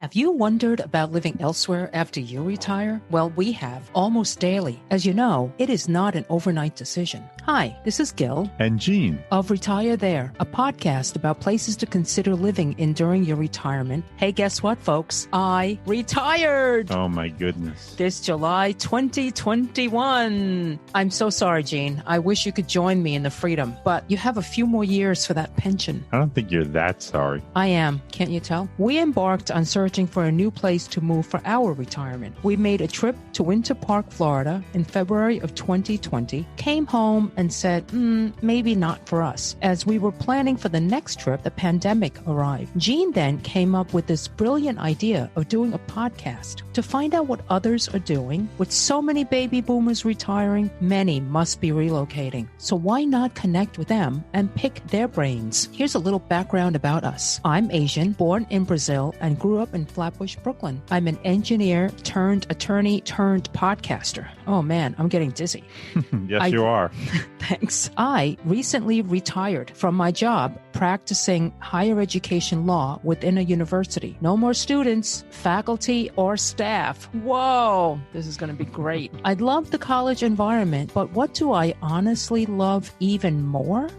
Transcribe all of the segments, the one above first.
Have you wondered about living elsewhere after you retire? Well, we have almost daily. As you know, it is not an overnight decision. Hi, this is Gil and Gene of Retire There, a podcast about places to consider living in during your retirement. Hey, guess what, folks? I retired! Oh, my goodness. This July 2021. I'm so sorry, Gene. I wish you could join me in the freedom, but you have a few more years for that pension. I don't think you're that sorry. I am. Can't you tell? We embarked on searching for a new place to move for our retirement. We made a trip to Winter Park, Florida in February of 2020, came home and said, maybe not for us. As we were planning for the next trip, the pandemic arrived. Gene then came up with this brilliant idea of doing a podcast to find out what others are doing. With so many baby boomers retiring, many must be relocating. So why not connect with them and pick their brains? Here's a little background about us. I'm Asian, born in Brazil, and grew up in Flatbush, Brooklyn. I'm an engineer turned attorney turned podcaster. Oh man, I'm getting dizzy. Yes, you are. Thanks. I recently retired from my job practicing higher education law within a university. No more students, faculty, or staff. Whoa, this is going to be great. I love the college environment, but what do I honestly love even more?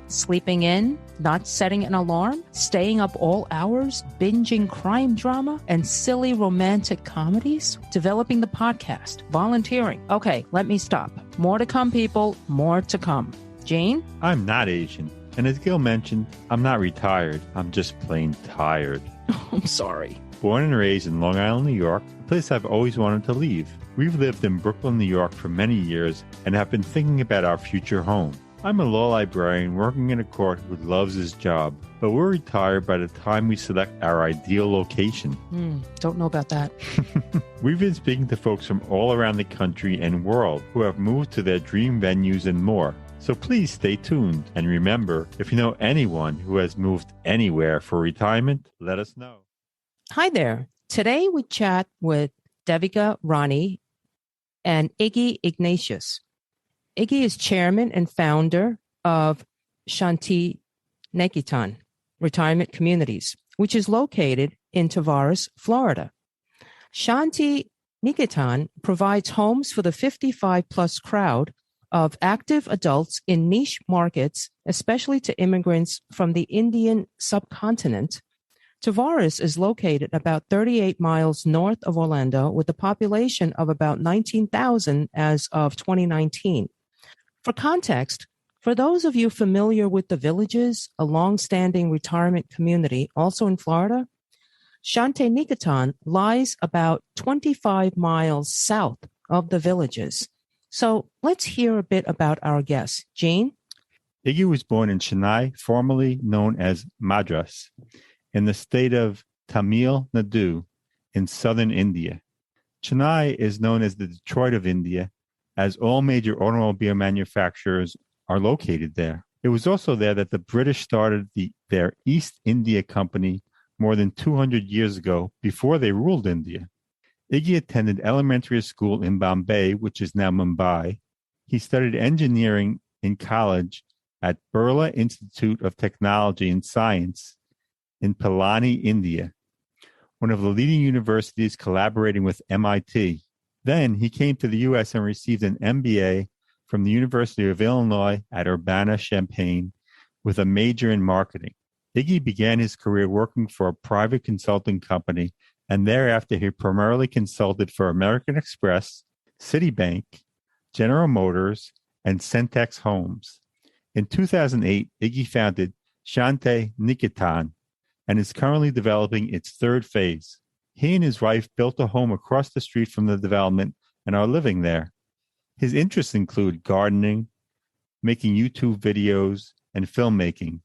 Sleeping in, not setting an alarm, staying up all hours, binging crime drama, and silly romantic comedies, developing the podcast, volunteering. Okay, let me stop. More to come, people. More to come. Gene? I'm not Asian. And as Gil mentioned, I'm not retired. I'm just plain tired. I'm sorry. Born and raised in Long Island, New York, a place I've always wanted to leave. We've lived in Brooklyn, New York for many years and have been thinking about our future home. I'm a law librarian working in a court who loves his job, but we're retired by the time we select our ideal location. Don't know about that. We've been speaking to folks from all around the country and world who have moved to their dream venues and more. So please stay tuned. And remember, if you know anyone who has moved anywhere for retirement, let us know. Hi there. Today we chat with Devikarani and Iggy Ignatius. Iggy is chairman and founder of ShantiNiketan Retirement Communities, which is located in Tavares, Florida. ShantiNiketan provides homes for the 55-plus crowd of active adults in niche markets, especially to immigrants from the Indian subcontinent. Tavares is located about 38 miles north of Orlando with a population of about 19,000 as of 2019. For context, for those of you familiar with the Villages, a long-standing retirement community also in Florida, ShantiNiketan lies about 25 miles south of the Villages. So let's hear a bit about our guest. Gene? Iggy was born in Chennai, formerly known as Madras, in the state of Tamil Nadu in southern India. Chennai is known as the Detroit of India, as all major automobile manufacturers are located there. It was also there that the British started their East India Company more than 200 years ago, before they ruled India. Iggy attended elementary school in Bombay, which is now Mumbai. He studied engineering in college at Birla Institute of Technology and Science in Pilani, India, one of the leading universities collaborating with MIT. Then he came to the U.S. and received an MBA from the University of Illinois at Urbana-Champaign with a major in marketing. Iggy began his career working for a private consulting company, and thereafter he primarily consulted for American Express, Citibank, General Motors, and Centex Homes. In 2008, Iggy founded ShantiNiketan and is currently developing its third phase. He and his wife built a home across the street from the development and are living there. His interests include gardening, making YouTube videos, and filmmaking.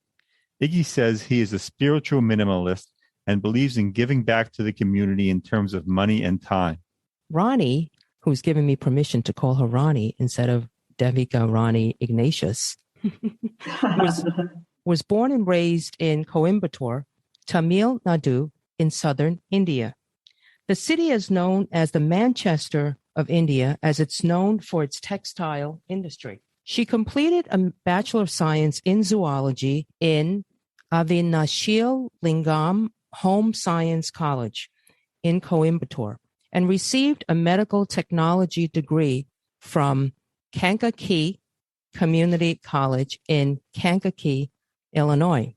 Iggy says he is a spiritual minimalist and believes in giving back to the community in terms of money and time. Ronnie, who's given me permission to call her Ronnie instead of Devikarani Ignatius, was born and raised in Coimbatore, Tamil Nadu, in southern India. The city is known as the Manchester of India, as it's known for its textile industry. She completed a Bachelor of Science in Zoology in Avinashil Lingam Home Science College. in Coimbatore and received a medical technology degree from Kankakee Community College in Kankakee, Illinois.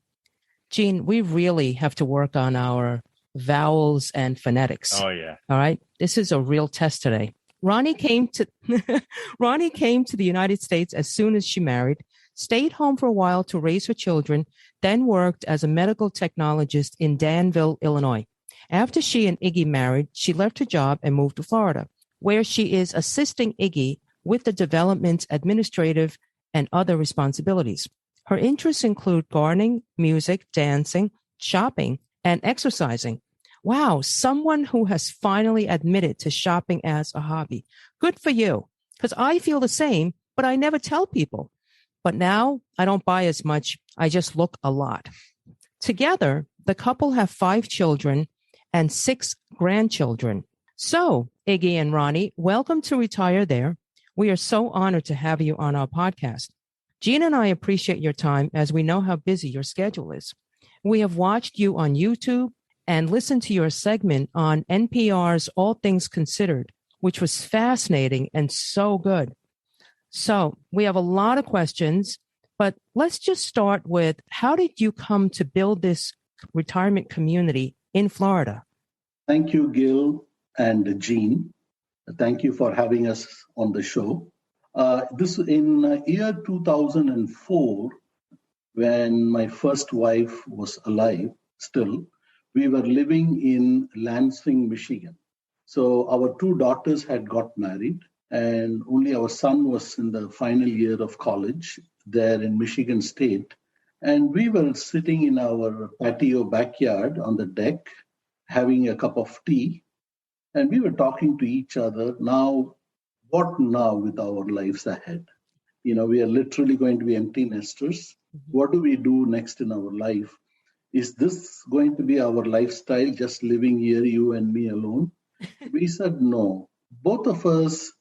Gene, we really have to work on our vowels and phonetics. Oh, yeah. All right. This is a real test today. Ronnie came to the United States as soon as she married, stayed home for a while to raise her children, then worked as a medical technologist in Danville, Illinois. After she and Iggy married, she left her job and moved to Florida, where she is assisting Iggy with the development's administrative and other responsibilities. Her interests include gardening, music, dancing, shopping, and exercising. Wow, someone who has finally admitted to shopping as a hobby. Good for you, because I feel the same, but I never tell people. But now I don't buy as much. I just look a lot. Together, the couple have 5 children and 6 grandchildren. So, Iggy and Ronnie, welcome to Retire There. We are so honored to have you on our podcast. Gene and I appreciate your time as we know how busy your schedule is. We have watched you on YouTube and listened to your segment on NPR's All Things Considered, which was fascinating and so good. So we have a lot of questions, but let's just start with, how did you come to build this retirement community in Florida? Thank you, Gil and Gene. Thank you for having us on the show. This in year 2004, when my first wife was alive still, we were living in Lansing, Michigan. So our 2 daughters had got married, and only our son was in the final year of college there in Michigan State. And we were sitting in our patio backyard on the deck, having a cup of tea. And we were talking to each other, now, what now with our lives ahead? We are literally going to be empty nesters. What do we do next in our life? Is this going to be our lifestyle, just living here, you and me alone? We said no. Both of us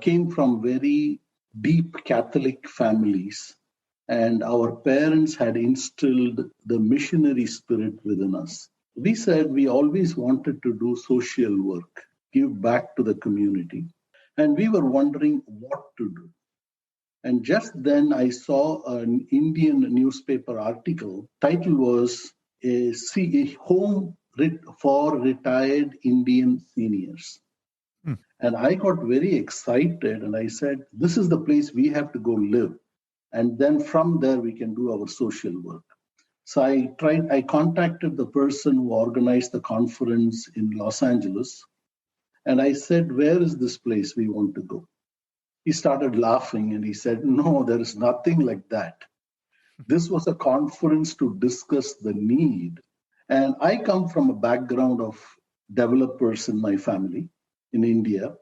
came from very deep Catholic families, and our parents had instilled the missionary spirit within us. We said we always wanted to do social work, give back to the community, and we were wondering what to do. And just then I saw an Indian newspaper article. Title was a home for retired Indian seniors. And I got very excited and I said, this is the place we have to go live. And then from there, we can do our social work. So I contacted the person who organized the conference in Los Angeles. And I said, where is this place we want to go? He started laughing and he said, no, there is nothing like that. This was a conference to discuss the need. And I come from a background of developers in my family in India.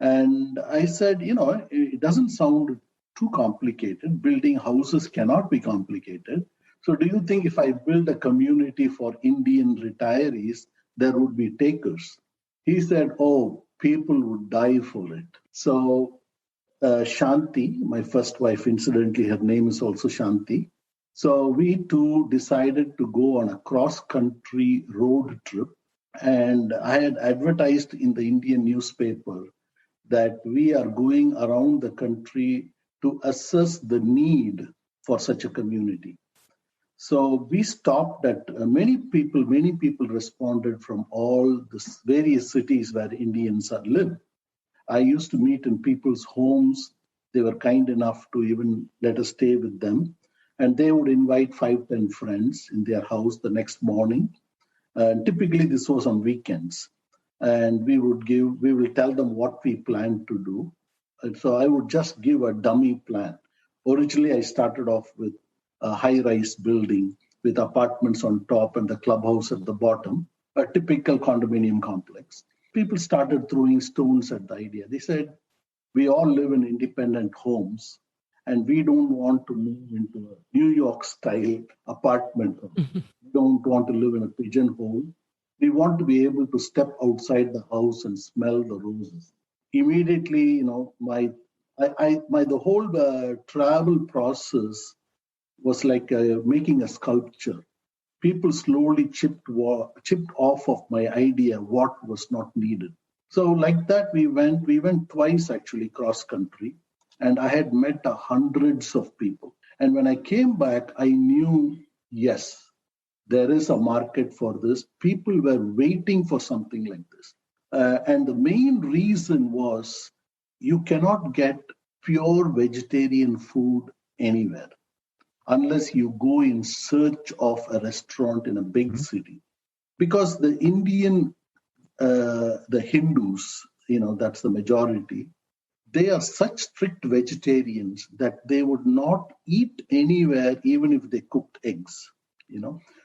And I said, it doesn't sound too complicated. Building houses cannot be complicated. So do you think if I build a community for Indian retirees, there would be takers? He said, oh, people would die for it. So Shanti, my first wife, incidentally, her name is also Shanti. So we two decided to go on a cross-country road trip. And I had advertised in the Indian newspaper that we are going around the country to assess the need for such a community. So we stopped at many people responded from all the various cities where Indians live. I used to meet in people's homes. They were kind enough to even let us stay with them. And they would invite 5-10 friends in their house the next morning. And typically this was on weekends. And we will tell them what we planned to do. And so I would just give a dummy plan. Originally, I started off with a high-rise building with apartments on top and the clubhouse at the bottom, a typical condominium complex. People started throwing stones at the idea. They said, we all live in independent homes and we don't want to move into a New York-style apartment. We don't want to live in a pigeonhole. We want to be able to step outside the house and smell the roses. Immediately, the whole travel process was like making a sculpture. people slowly chipped off of my idea what was not needed. So like that, we went twice actually cross country, and I had met hundreds of people. And when I came back, I knew, yes, there is a market for this. People were waiting for something like this. And the main reason was you cannot get pure vegetarian food anywhere unless you go in search of a restaurant in a big city. Because the the Hindus, that's the majority, they are such strict vegetarians that they would not eat anywhere, even if they cooked eggs,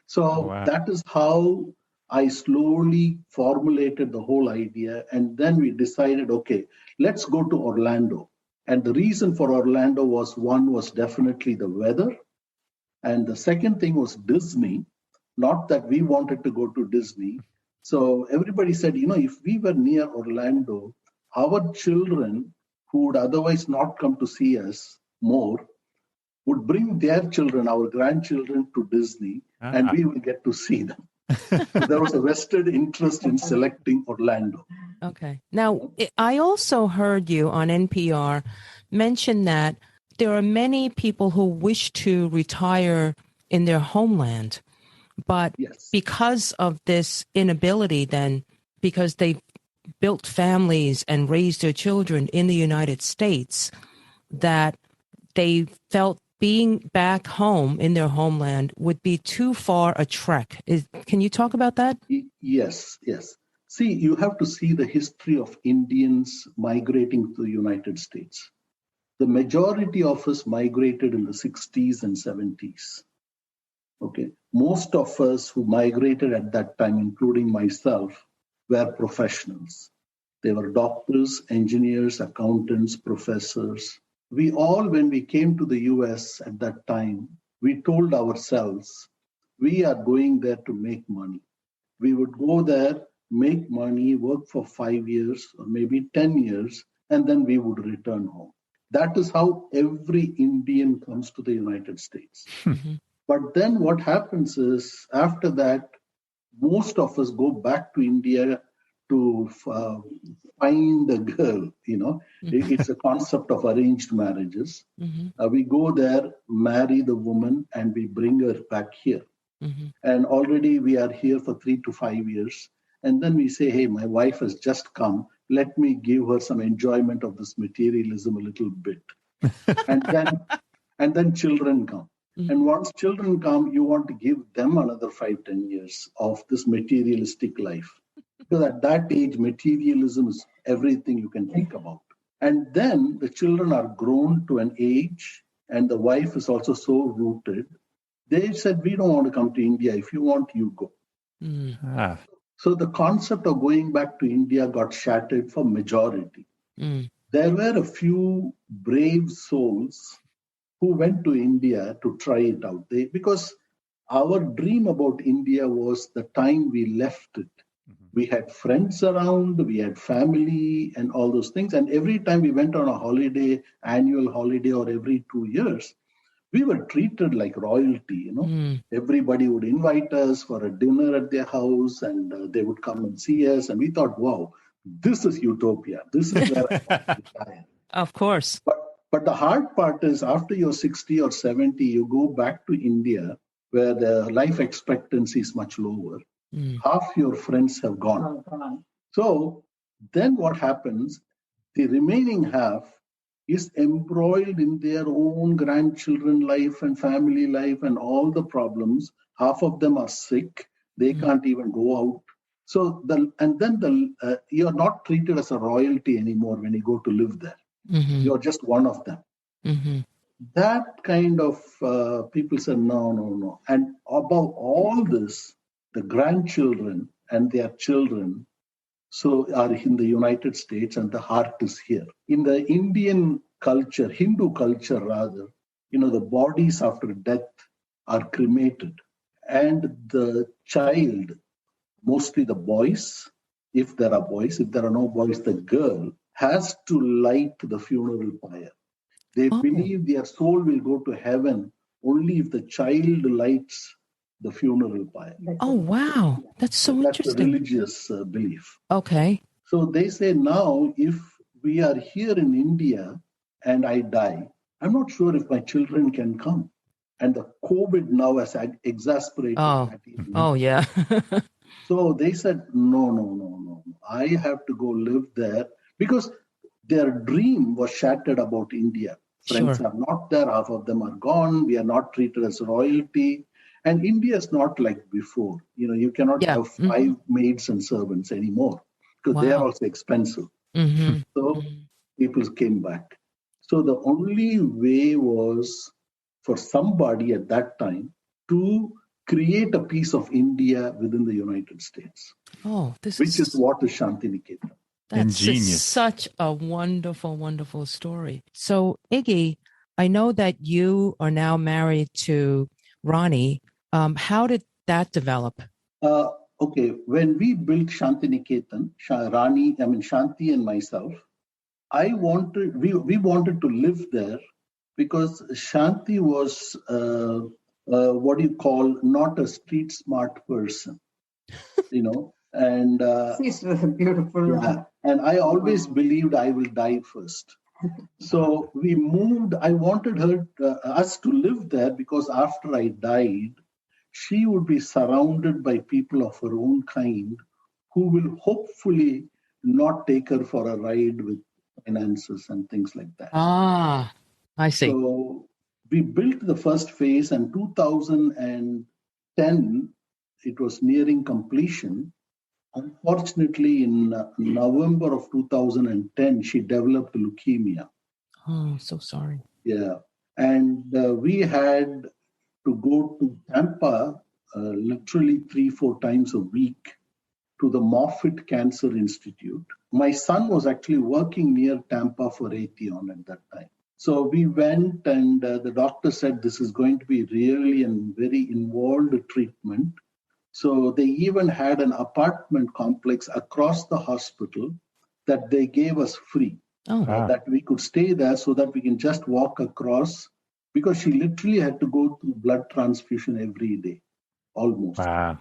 So That is how I slowly formulated the whole idea. And then we decided, okay, let's go to Orlando. And the reason for Orlando was definitely the weather. And the second thing was Disney. Not that we wanted to go to Disney. So everybody said, if we were near Orlando, our children who would otherwise not come to see us more would bring their children, our grandchildren, to Disney, and we will get to see them. So there was a vested interest in selecting Orlando. Okay. Now, I also heard you on NPR mention that there are many people who wish to retire in their homeland, but because of this inability then, because they built families and raised their children in the United States, that they felt being back home in their homeland would be too far a trek. Can you talk about that? Yes. See, you have to see the history of Indians migrating to the United States. The majority of us migrated in the 60s and 70s. Okay. Most of us who migrated at that time, including myself, were professionals. They were doctors, engineers, accountants, professors. We all, when we came to the US at that time, we told ourselves, we are going there to make money. We would go there, make money, work for 5 years or maybe 10 years, and then we would return home. That is how every Indian comes to the United States. But then what happens is, after that, most of us go back to India to find a girl, It's a concept of arranged marriages. We go there, marry the woman, and we bring her back here. And already we are here for 3 to 5 years. And then we say, hey, my wife has just come. Let me give her some enjoyment of this materialism a little bit. and then children come. And once children come, you want to give them another 5-10 years of this materialistic life. Because at that age, materialism is everything you can think about. And then the children are grown to an age, and the wife is also so rooted. They said, we don't want to come to India. If you want, you go. So the concept of going back to India got shattered for majority. There were a few brave souls who went to India to try it out. Because our dream about India was the time we left it. We had friends around, we had family and all those things. And every time we went on a holiday, annual holiday, or every 2 years, we were treated like royalty, Everybody would invite us for a dinner at their house, and they would come and see us. And we thought, wow, this is utopia. This is where I want to retire. Of course. But the hard part is, after you're 60 or 70, you go back to India, where the life expectancy is much lower. Half your friends have gone. So then what happens? The remaining half is embroiled in their own grandchildren life and family life and all the problems. Half of them are sick. They can't even go out. So you're not treated as a royalty anymore when you go to live there. You're just one of them. That kind of people said, no. And above all this, the grandchildren and their children are in the United States, and the heart is here. In the Indian culture, Hindu culture rather, the bodies after death are cremated. And the child, mostly the boys, if there are boys, if there are no boys, the girl has to light the funeral pyre. They believe their soul will go to heaven only if the child lights the funeral pyre. Oh, wow. That's so That's a interesting. religious belief. Okay. So they say now, if we are here in India and I die, I'm not sure if my children can come. And the COVID now has exasperated that even. Oh, yeah. So they said, no. I have to go live there because their dream was shattered about India. Friends are not there. Half of them are gone. We are not treated as royalty. And India is not like before. You cannot have 5 maids and servants anymore because they are also expensive. So people came back. So the only way was for somebody at that time to create a piece of India within the United States. Which is what is ShantiNiketan. That's such a wonderful, wonderful story. So, Iggy, I know that you are now married to Ronnie. How did that develop? Okay, when we built ShantiNiketan, Shanti and myself, we wanted to live there because Shanti was what you call not a street smart person, and she's beautiful. Yeah, and I always believed I will die first. So we moved. I wanted us to live there because after I died, she would be surrounded by people of her own kind who will hopefully not take her for a ride with finances and things like that. I see. So we built the first phase, and 2010, it was nearing completion. Unfortunately, in November of 2010, she developed leukemia. Oh, so sorry. Yeah. And we had to go to Tampa literally 3-4 times a week to the Moffitt Cancer Institute. My son was actually working near Tampa for Raytheon at that time. So we went, and the doctor said this is going to be really a very involved treatment. So they even had an apartment complex across the hospital that they gave us free. That we could stay there so that we can just walk across, because she literally had to go through blood transfusion every day, almost. Wow.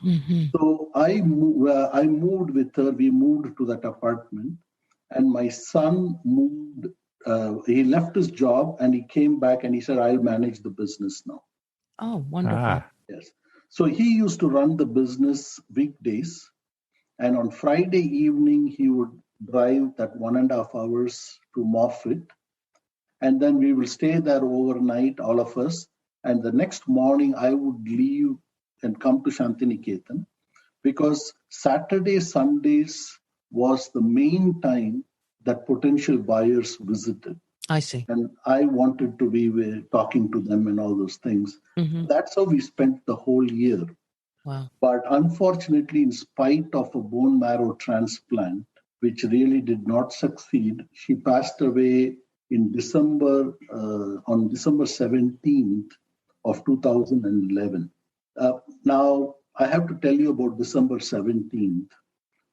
So I moved with her. We moved to that apartment, and my son moved. He left his job and he came back and he said, I'll manage the business now. Oh, wonderful. Yes. So he used to run the business weekdays, and on Friday evening, he would drive that 1.5 hours to Moffitt, and then we will stay there overnight, all of us. And the next morning, I would leave and come to ShantiNiketan, because Saturday, Sundays was the main time that potential buyers visited. I see. And I wanted to be talking to them and all those things. That's how we spent the whole year. Wow. But unfortunately, in spite of a bone marrow transplant, which really did not succeed, she passed away in December, on December 17th of 2011. Now, I have to tell you about December 17th.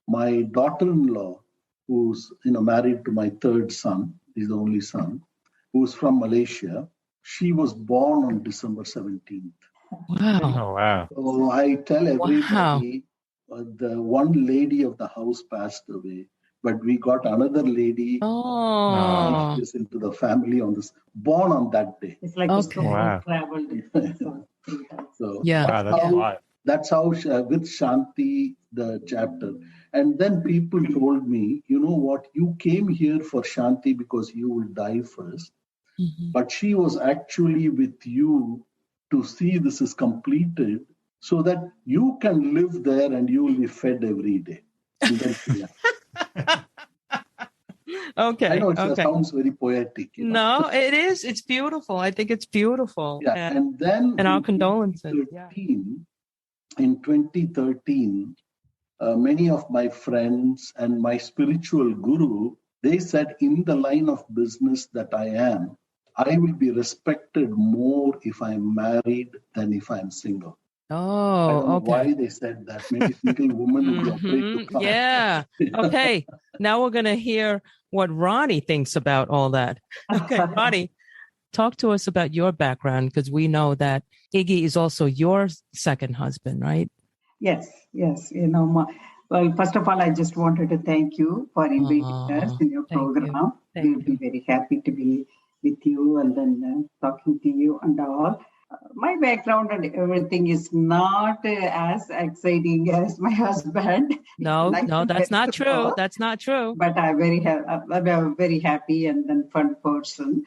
My daughter-in-law, who's married to my third son, he's the only son, who's from Malaysia, she was born on December 17th. Wow. Oh, wow. So I tell everybody, the one lady of the house passed away, but we got another lady into the family born on that day. It's like a traveled. So wow, that's how with Shanti, the chapter. And then people told me, you know what, you came here for Shanti because you will die first. But she was actually with you to see this is completed so that you can live there and you will be fed every day. Okay. I know it sounds very poetic. No, it is. It's beautiful. I think it's beautiful. Yeah. And then our condolences. In 2013, many of my friends and my spiritual guru, they said, in the line of business that I am, I will be respected more if I'm married than if I'm single. Oh, I don't know why they said that. Maybe single women would be afraid to come. Yeah. Okay. Now we're going to hear what Ronnie thinks about all that. Okay, Ronnie, talk to us about your background, because we know that Iggy is also your second husband, right? Yes. Well, first of all, I just wanted to thank you for inviting us in your program. We'll be very happy to be with you and then talking to you and all. My background and everything is not as exciting as my husband. No, that's not true. That's not true. But I'm a very happy and then fun person.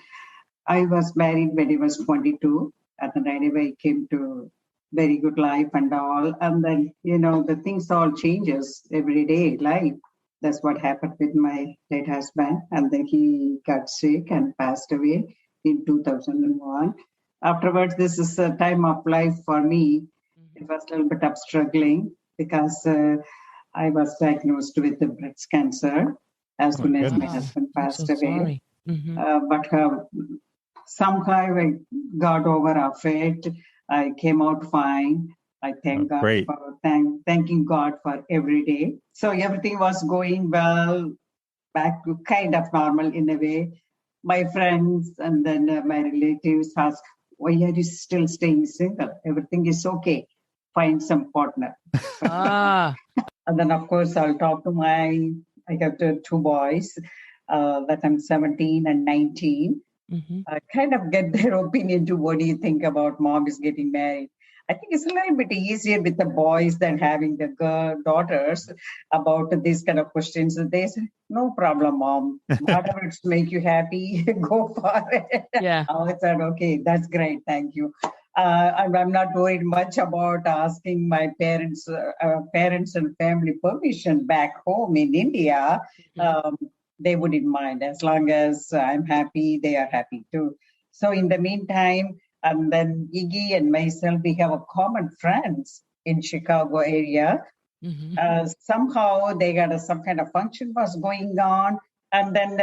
I was married when I was 22, and then anyway came to very good life and all. And then, the things all changes every day life. That's what happened with my late husband. And then he got sick and passed away in 2001. Afterwards, this is a time of life for me. It was a little bit of struggling because I was diagnosed with the breast cancer as soon as my husband passed away. But somehow I got over of it. I came out fine. I thank God for thanking God for every day. So everything was going well, back to kind of normal in a way. My friends and then my relatives asked, why are you still staying single? Everything is okay. Find some partner. And then, of course, I'll talk to I have two boys that I'm 17 and 19. I kind of get their opinion to what do you think about mom is getting married. I think it's a little bit easier with the boys than having the daughters about these kind of questions. They say, no problem, mom. Whatever it's make you happy, go for it. Yeah. I said, okay, that's great. Thank you. I'm not worried much about asking my parents and family permission back home in India. They wouldn't mind. As long as I'm happy, they are happy too. So in the meantime, and then Iggy and myself, we have a common friends in Chicago area. Somehow they got some kind of function was going on. And then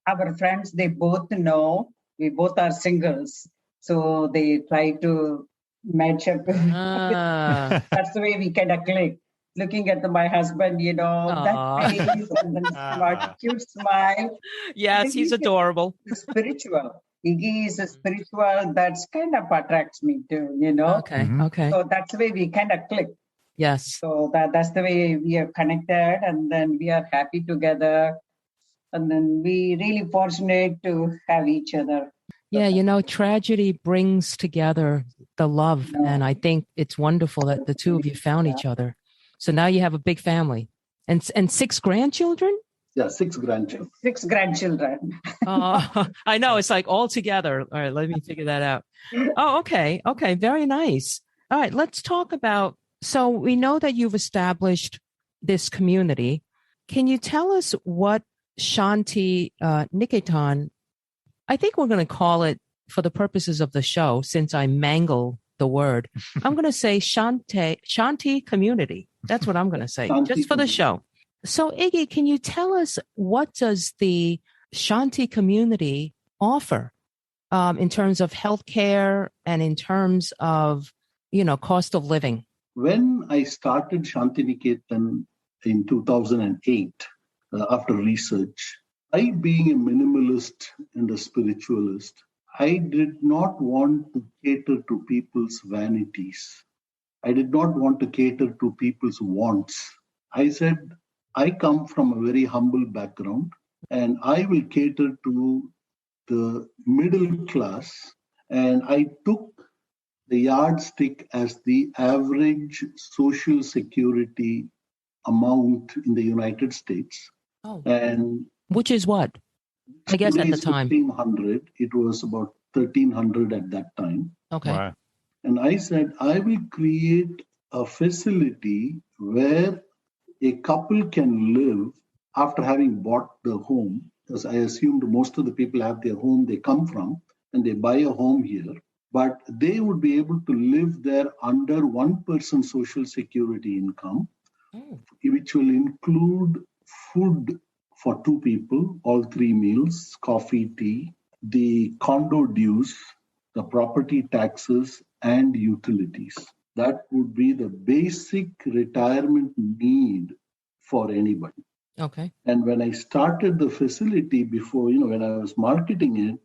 our friends, they both know we both are singles. So they try to match up. That's the way we kind of click. Looking at my husband, that face and then smart, cute smile. Yes, he's adorable. Spiritual. Iggy is a spiritual. That's kind of attracts me too, Okay. So that's the way we kind of click. Yes. So that's the way we are connected, and then we are happy together, and then we really fortunate to have each other. Yeah, tragedy brings together the love, and I think it's wonderful that the two of you found each other. So now you have a big family, and 6 grandchildren. Yeah, 6 grandchildren. 6 grandchildren. I know, it's like all together. All right, let me figure that out. Oh, okay. Okay, very nice. All right, let's talk about, so we know that you've established this community. Can you tell us what ShantiNiketan, I think we're going to call it for the purposes of the show, since I mangle the word, I'm going to say Shanti community. That's what I'm going to say, just for the show. So, Iggy, can you tell us what does the Shanti community offer in terms of healthcare and in terms of, cost of living? When I started ShantiNiketan in 2008, after research, I, being a minimalist and a spiritualist, I did not want to cater to people's vanities. I did not want to cater to people's wants. I said, I come from a very humble background, and I will cater to the middle class. And I took the yardstick as the average social security amount in the United States. Oh. And which is what? I guess at the time. 1,500. It was about 1,300 at that time. Okay. Wow. And I said, I will create a facility where a couple can live after having bought the home, because I assumed most of the people have their home they come from and they buy a home here, but they would be able to live there under one person's social security income, which will include food for 2 people, all 3 meals, coffee, tea, the condo dues, the property taxes, and utilities. That would be the basic retirement need for anybody. Okay. And when I started the facility before, when I was marketing it,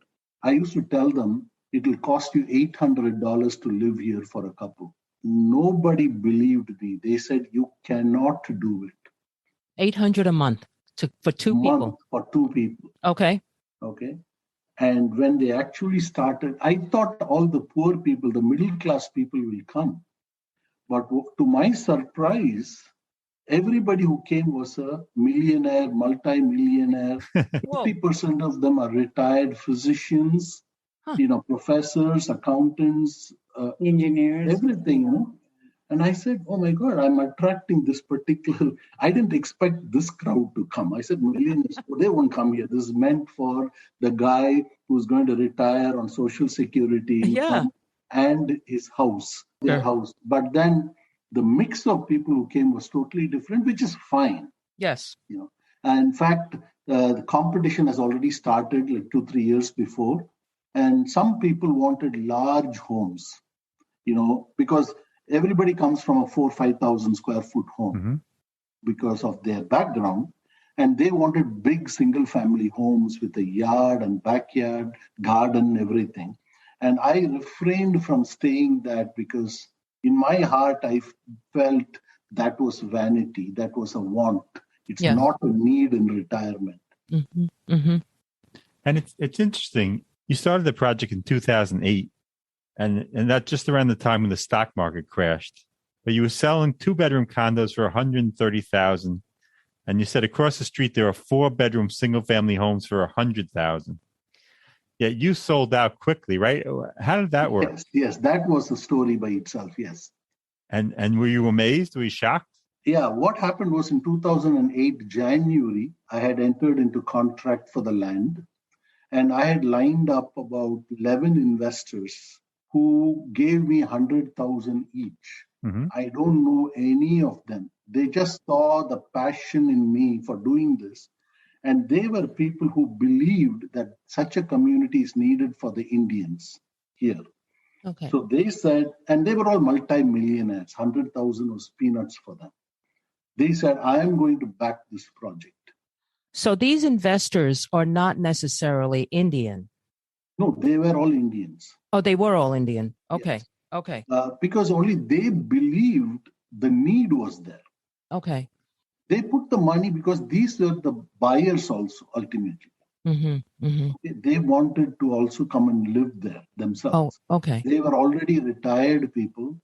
I used to tell them it will cost you $800 to live here for a couple. Nobody believed me. They said, you cannot do it. $800 a month for two people. For two people. Okay. And when they actually started, I thought all the poor people, the middle class people will come. But to my surprise, everybody who came was a millionaire, multi-millionaire. 50% of them are retired physicians, professors, accountants, engineers, everything. And I said, oh my God, I'm attracting this particular, I didn't expect this crowd to come. I said, millionaires, they won't come here. This is meant for the guy who's going to retire on Social Security income and his house, their house. But then the mix of people who came was totally different, which is fine. Yes. And in fact, the competition has already started like 2-3 years before. And some people wanted large homes, because everybody comes from a 4,000-5,000 square foot home because of their background. And they wanted big single family homes with a yard and backyard, garden, everything. And I refrained from saying that because in my heart, I felt that was vanity. That was a want. It's not a need in retirement. Mm-hmm. Mm-hmm. And it's interesting. You started the project in 2008, and that's just around the time when the stock market crashed. But you were selling 2-bedroom condos for $130,000, and you said across the street there are 4-bedroom single-family homes for $100,000. Yet you sold out quickly, right? How did that work? Yes, that was a story by itself. Yes. And were you amazed? Were you shocked? Yeah, what happened was in 2008 January, I had entered into contract for the land. And I had lined up about 11 investors who gave me $100,000 each. Mm-hmm. I don't know any of them. They just saw the passion in me for doing this. And they were people who believed that such a community is needed for the Indians here. Okay. So they said, and they were all multi-millionaires, 100,000 was peanuts for them. They said, I am going to back this project. So these investors are not necessarily Indian. No, they were all Indians. Oh, they were all Indian. Okay. Yes. Okay. Because only they believed the need was there. Okay. They put the money because these were the buyers also, ultimately. Mm-hmm. Mm-hmm. They wanted to also come and live there themselves. Oh, okay. They were already retired people.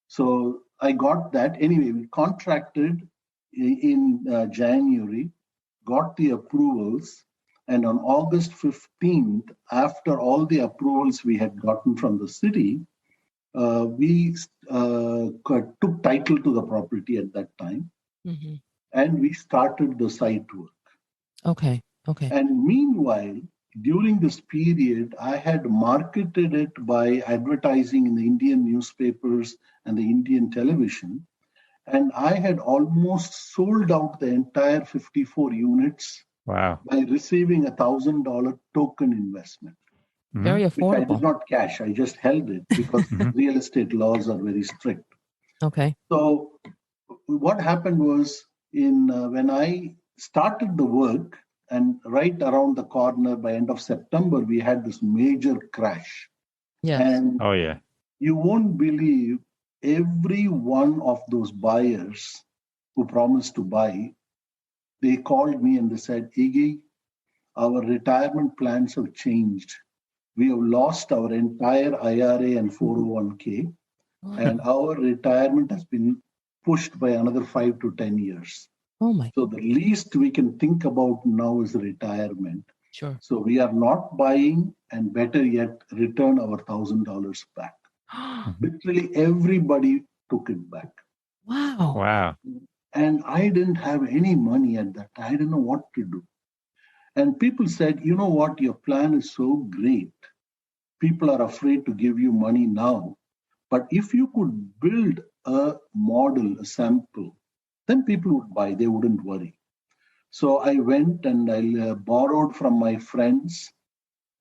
So I got that. Anyway, we contracted in January, got the approvals, and on August 15th, after all the approvals we had gotten from the city, we took title to the property at that time, and we started the site work. Okay. And meanwhile, during this period, I had marketed it by advertising in the Indian newspapers and the Indian television. And I had almost sold out the entire 54 units. Wow. By receiving $1,000 token investment. Very affordable. Which I did not cash. I just held it because real estate laws are very strict. Okay. So what happened was when I started the work, and right around the corner by end of September, we had this major crash. Yes. And you won't believe every one of those buyers who promised to buy, they called me and they said, Iggy, our retirement plans have changed. We have lost our entire IRA and 401k, and our retirement has been pushed by another 5 to 10 years. Oh my! So the least we can think about now is retirement. Sure. So we are not buying, and better yet, return our $1,000 back. Literally everybody took it back. Wow. And I didn't have any money at that time. I didn't know what to do. And people said, you know what, your plan is so great. People are afraid to give you money now. But if you could build a model, a sample, then people would buy. They wouldn't worry. So I went and I borrowed from my friends.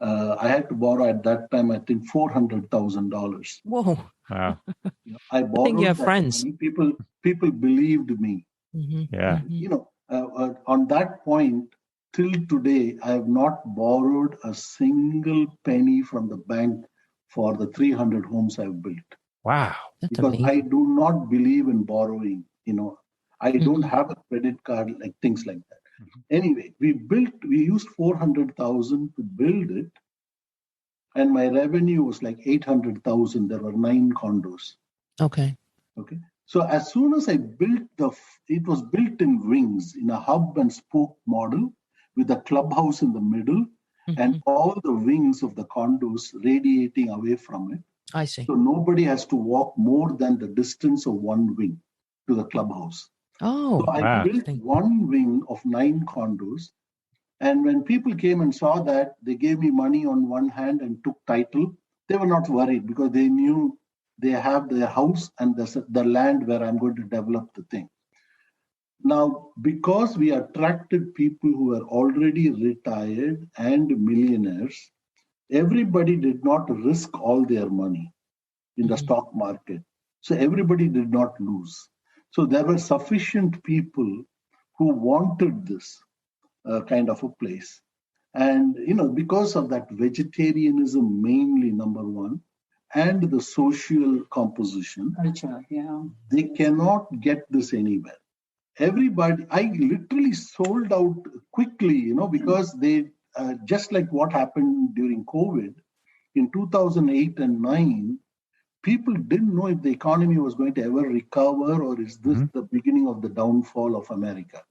I had to borrow at that time, I think, $400,000. Whoa. Wow. I borrowed. I think you have friends. Money. People believed me. Yeah. On that point, till today, I have not borrowed a single penny from the bank for the 300 homes I've built. Wow. That's Because amazing. I do not believe in borrowing. I don't Mhm. have a credit card, like things like that. Anyway, we used 400,000 to build it. And my revenue was like 800,000. There were 9 condos. Okay. Okay. So as soon as I built it was built in wings, in a hub and spoke model with a clubhouse in the middle and Mhm. all the wings of the condos radiating away from it. I see. So nobody has to walk more than the distance of one wing to the clubhouse. Oh, So I wow. built one wing of 9 condos. And when people came and saw that, they gave me money on one hand and took title. They were not worried because they knew they have their house and the land where I'm going to develop the thing. Now, because we attracted people who were already retired and millionaires, everybody did not risk all their money in the stock market. So everybody did not lose. So there were sufficient people who wanted this kind of a place. And, because of that vegetarianism, mainly number one, and the social composition, Culture, yeah. they cannot get this anywhere. Everybody, I literally sold out quickly, because they, just like what happened during COVID in 2008 and 9, people didn't know if the economy was going to ever recover or is this the beginning of the downfall of America.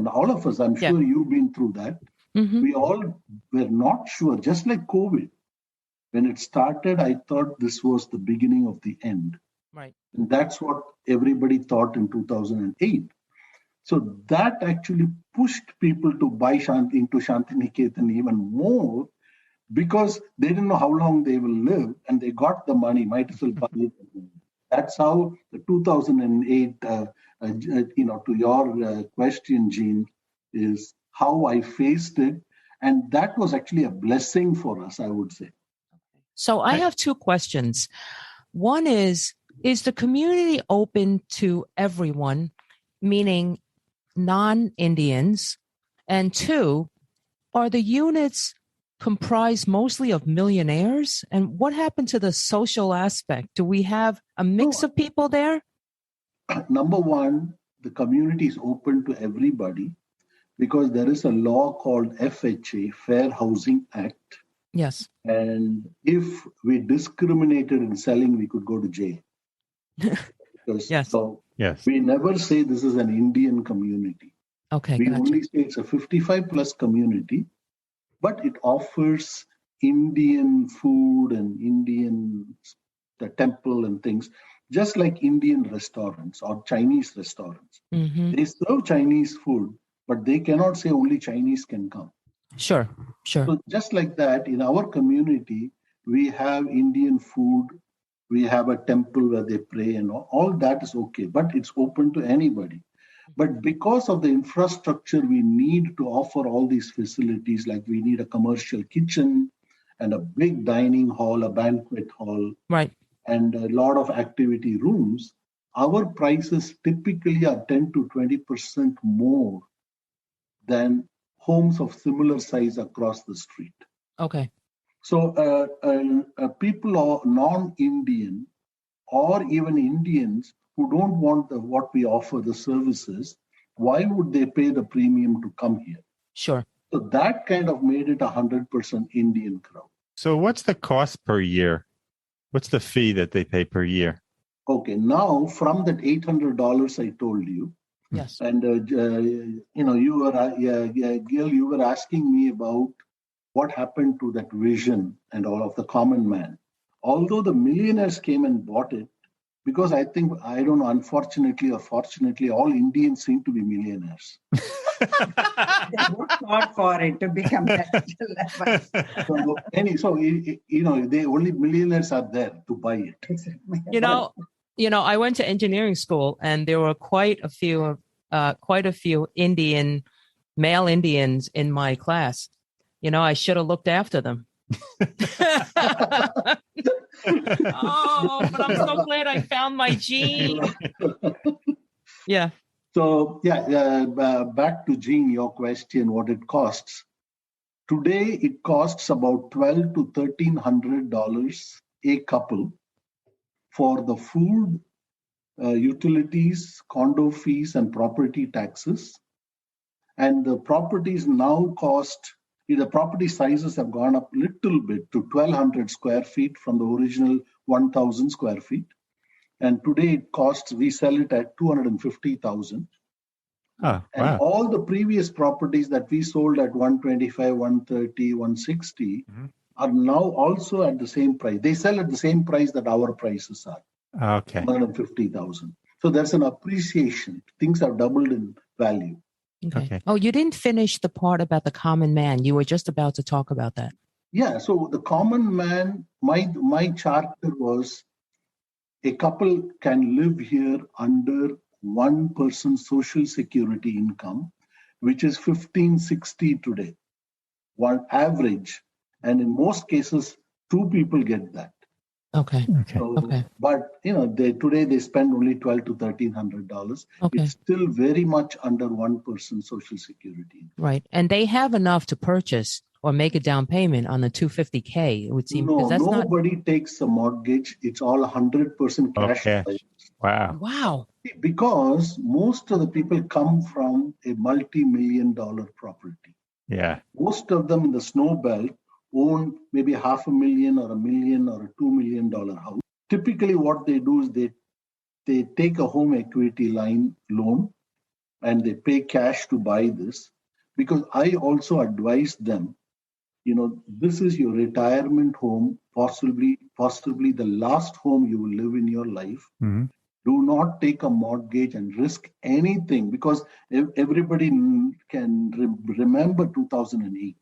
All of us, I'm sure you've been through that. Mhm. We all were not sure, just like COVID. When it started, I thought this was the beginning of the end. Right. And that's what everybody thought in 2008. So that actually pushed people to buy into ShantiNiketan even more because they didn't know how long they will live and they got the money, might as well buy it. That's how the 2008, to your question, Gene, is how I faced it. And that was actually a blessing for us, I would say. So I have 2 questions. One is the community open to everyone, meaning non-Indians? And 2, are the units comprised mostly of millionaires? And what happened to the social aspect? Do we have a mix of people there? Number one, the community is open to everybody because there is a law called FHA, Fair Housing Act. Yes. And if we discriminated in selling, we could go to jail. Yes. So Yes. we never say this is an Indian community. Okay. We Gotcha. only say it's a 55 plus community, but it offers Indian food and the temple and things, just like Indian restaurants or Chinese restaurants. Mm-hmm. They serve Chinese food, but they cannot say only Chinese can come. Sure. So just like that, in our community, we have Indian food, we have a temple where they pray and all that is okay, but it's open to anybody. But because of the infrastructure, we need to offer all these facilities, like we need a commercial kitchen and a big dining hall, a banquet hall, right, and a lot of activity rooms. Our prices typically are 10 to 20% more than homes of similar size across the street. Okay. So people are non-Indian or even Indians who don't want what we offer, the services, why would they pay the premium to come here? Sure. So that kind of made it 100% Indian crowd. So what's the cost per year? What's the fee that they pay per year? Okay, now from that $800 I told you, yes, and you were Gil, you were asking me about what happened to that vision and all of the common man. Although the millionaires came and bought it, because I don't know, unfortunately or fortunately, all Indians seem to be millionaires. They worked hard for it to become that level. The only millionaires are there to buy it. I went to engineering school, and there were quite a few male Indians in my class. I should have looked after them. Oh, but I'm so glad I found my gene. Yeah. So, back to Gene, your question, what it costs. Today, it costs about $1,200 to $1,300 a couple for the food, utilities, condo fees, and property taxes. And the properties now the property sizes have gone up a little bit to 1,200 square feet from the original 1,000 square feet. And today we sell it at $250,000. Oh, And wow. all the previous properties that we sold at 125, 130, 160 are now also at the same price. They sell at the same price that our prices are. Okay. 150,000. So there's an appreciation. Things have doubled in value. Okay. Oh, you didn't finish the part about the common man. You were just about to talk about that. Yeah. So the common man, my charter was a couple can live here under one person's social security income, which is $1,560 today, one average. And in most cases, two people get that. Okay. But today they spend only $1,200 to $1,300. Okay. It's still very much under one person's social security. Right, and they have enough to purchase or make a down payment on the $250K. It would seem No, nobody takes a mortgage. It's all 100% cash. Okay. Wow. Because most of the people come from a multi-million-dollar property. Yeah. Most of them in the snow belt own maybe $500,000 or $1 million or a $2 million house. Typically, what they do is they take a home equity loan and they pay cash to buy this. Because I also advise them, this is your retirement home, possibly the last home you will live in your life. Mm-hmm. Do not take a mortgage and risk anything, because everybody can remember 2008.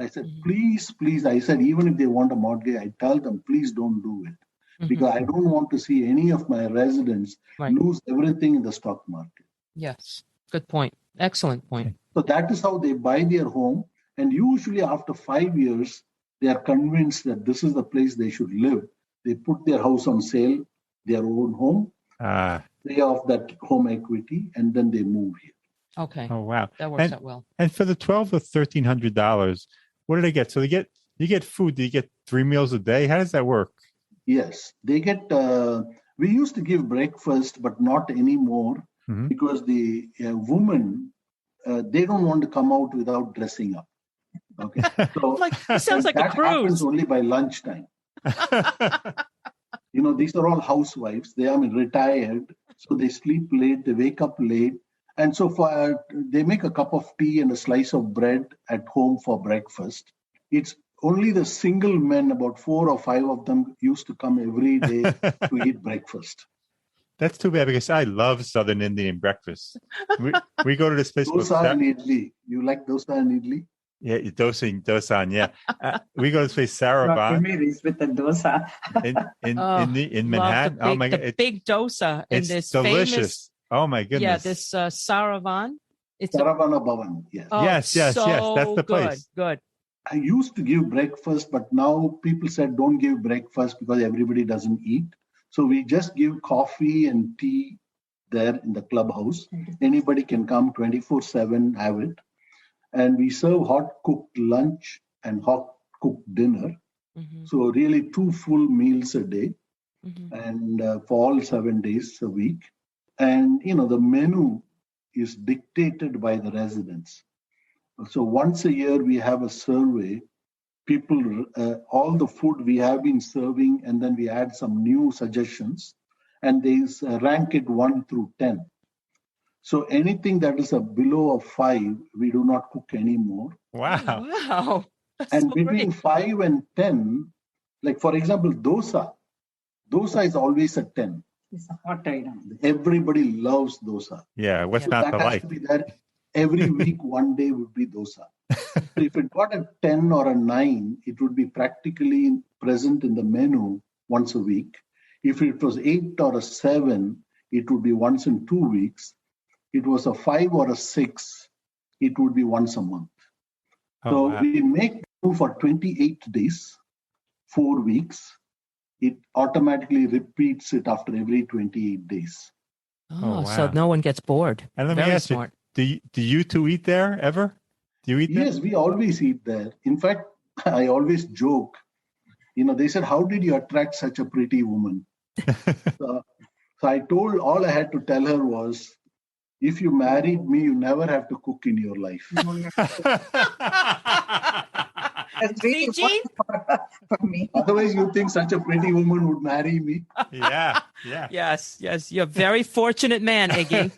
I said, please, I said, even if they want a mortgage, I tell them, please don't do it. Because I don't want to see any of my residents lose everything in the stock market. Yes. Good point. Excellent point. So that is how they buy their home. And usually after 5 years, they are convinced that this is the place they should live. They put their house on sale, their own home, pay off that home equity, and then they move here. Okay. Oh, wow. That works out well. And for the $1,200 to $1,300, what do they get? So you get food. Do you get 3 meals a day? How does that work? Yes. They get, we used to give breakfast, but not anymore, because the women, they don't want to come out without dressing up. Okay. So it sounds like a cruise. That happens only by lunchtime. These are all housewives. They are retired, so they sleep late, they wake up late. And so they make a cup of tea and a slice of bread at home for breakfast. It's only the single men, about 4 or 5 of them, used to come every day to eat breakfast. That's too bad, because I love Southern Indian breakfast. We go to this place. Dosa and idli. You like dosa and idli? Yeah, dosa, yeah. We go to this place, Saravan. With the dosa. in Manhattan. Oh my God. The big dosa. It's this delicious. Famous, oh my goodness. Yeah, this Saravan. It's Saravana Bhavan, yes. Yes. That's the place. Good. I used to give breakfast, but now people said don't give breakfast because everybody doesn't eat. So we just give coffee and tea there in the clubhouse. Anybody can come 24/7, have it. And we serve hot-cooked lunch and hot-cooked dinner. So really 2 full meals a day, and for all 7 days a week. And, the menu is dictated by the residents. So once a year, we have a survey. People, all the food we have been serving, and then we add some new suggestions, and they rank it 1 through 10. So anything that is below a 5, we do not cook anymore. Wow. That's and so between great. 5 and 10, like for example, dosa is always a 10. It's a hot item. Everybody loves dosa. Yeah, what's So not that to has like? to be there. Every week, one day would be dosa. So if it got a 10 or a 9, it would be practically present in the menu once a week. If it was 8 or a 7, it would be once in 2 weeks. It was a 5 or a 6, it would be once a month. We make do for 28 days, 4 weeks. It automatically repeats it after every 28 days. Oh, wow. so no one gets bored. And let me Very ask smart. you, do you two eat there ever? Do you eat there? Yes, we always eat there. In fact, I always joke. They said, "How did you attract such a pretty woman?" So I told, all I had to tell her was, if you married me, you never have to cook in your life. That's really See, Gene? for me. Otherwise, you think such a pretty woman would marry me? Yeah. Yes. You're a very fortunate man, Iggy.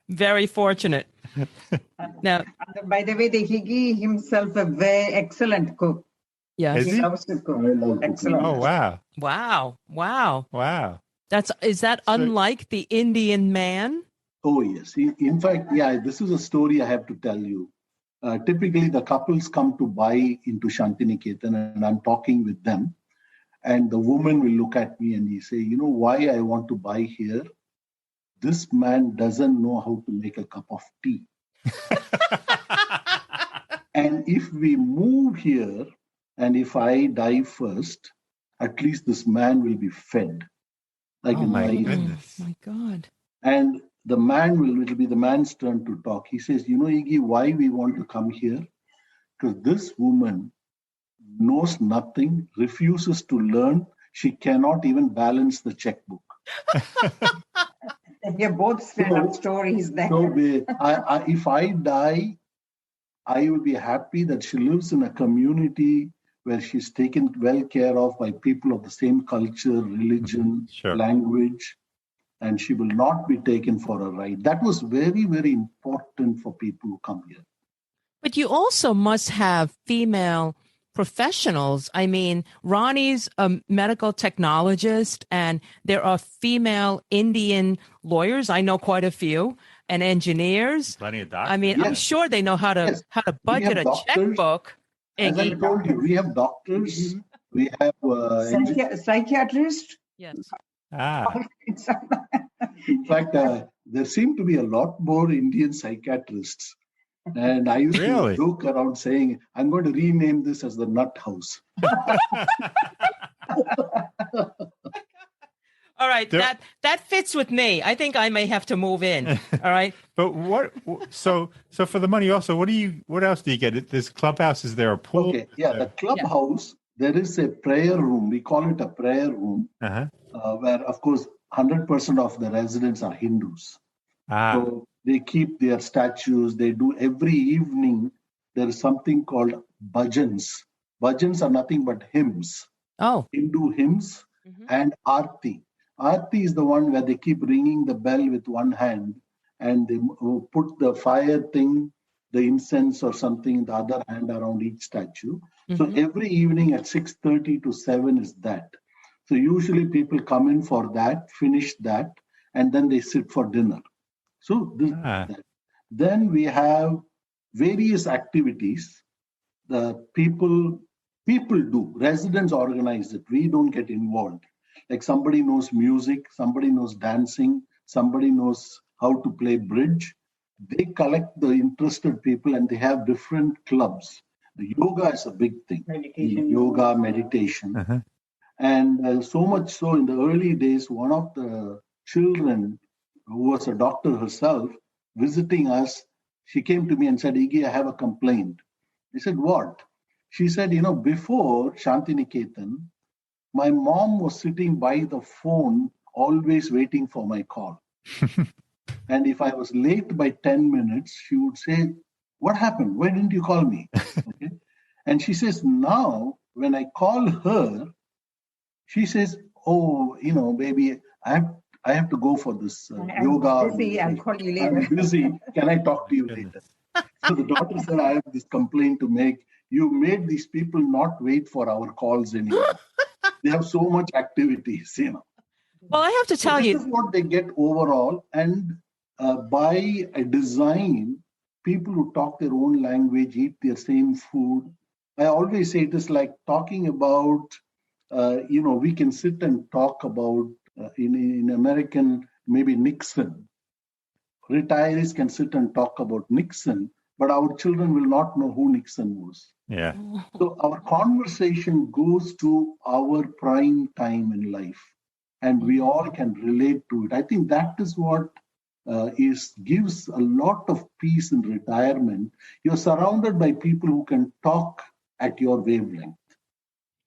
Very fortunate. Now, By the way, the Iggy himself a very excellent cook. yes. Is He he? loves to cook. I love cooking. Excellent. Oh, wow. Wow. Is that unlike the Indian man? Oh, yes. In fact, this is a story I have to tell you. Typically, the couples come to buy into ShantiNiketan, and I'm talking with them. And the woman will look at me and he say, why I want to buy here? This man doesn't know how to make a cup of tea. And if we move here, and if I die first, at least this man will be fed. Like Oh, my my goodness. Oh, my God. And the man it'll be the man's turn to talk. He says, Iggy, why we want to come here? Because this woman knows nothing, refuses to learn. She cannot even balance the checkbook. They're both stand-up stories there. So if I die, I will be happy that she lives in a community where she's taken well care of by people of the same culture, religion, language, and she will not be taken for a ride. That was very, very important for people who come here. But you also must have female professionals. I mean, Ronnie's a medical technologist, and there are female Indian lawyers. I know quite a few, and engineers. Plenty of doctors. I mean, I'm sure they know how to budget a checkbook. As I told you, we have doctors, we have psychiatrists. Yes. In fact, there seem to be a lot more Indian psychiatrists. And I used to joke around saying, I'm going to rename this as the Nut House. All right, that fits with me. I think I may have to move in. All right. But so for the money also, what else do you get? This clubhouse, is there a pool? Okay, the clubhouse, there is a prayer room. We call it a prayer room, where, of course, 100% of the residents are Hindus. So they keep their statues. They do every evening. There is something called bhajans. Bhajans are nothing but hymns. Oh. Hindu hymns and arti. Arti is the one where they keep ringing the bell with one hand and they put the fire thing, the incense or something in the other hand around each statue. So every evening at 6:30 to 7 is that. So usually people come in for that, finish that, and then they sit for dinner. So then we have various activities. The people do. Residents organize it. We don't get involved. Like somebody knows music, somebody knows dancing, somebody knows how to play bridge. They collect the interested people and they have different clubs. The yoga is a big thing. Meditation. And so much so in the early days, one of the children who was a doctor herself visiting us, she came to me and said, Iggy, I have a complaint. I said, what? She said, before ShantiNiketan, my mom was sitting by the phone, always waiting for my call. And if I was late by 10 minutes, she would say, what happened? Why didn't you call me? Okay. And she says, now, when I call her, she says, oh, baby, I have to go for this yoga. I'm busy. I'll call you later. I'm busy. Can I talk to you later? So the daughter said, I have this complaint to make. You made these people not wait for our calls anymore. They have so much activities, Well, I have to tell you. This is what they get overall. And by a design, people who talk their own language, eat their same food. I always say it is like talking about, we can sit and talk about, in American, maybe Nixon. Retirees can sit and talk about Nixon, but our children will not know who Nixon was. Yeah. So our conversation goes to our prime time in life. and we all can relate to it. I think that is what gives a lot of peace in retirement. You're surrounded by people who can talk at your wavelength.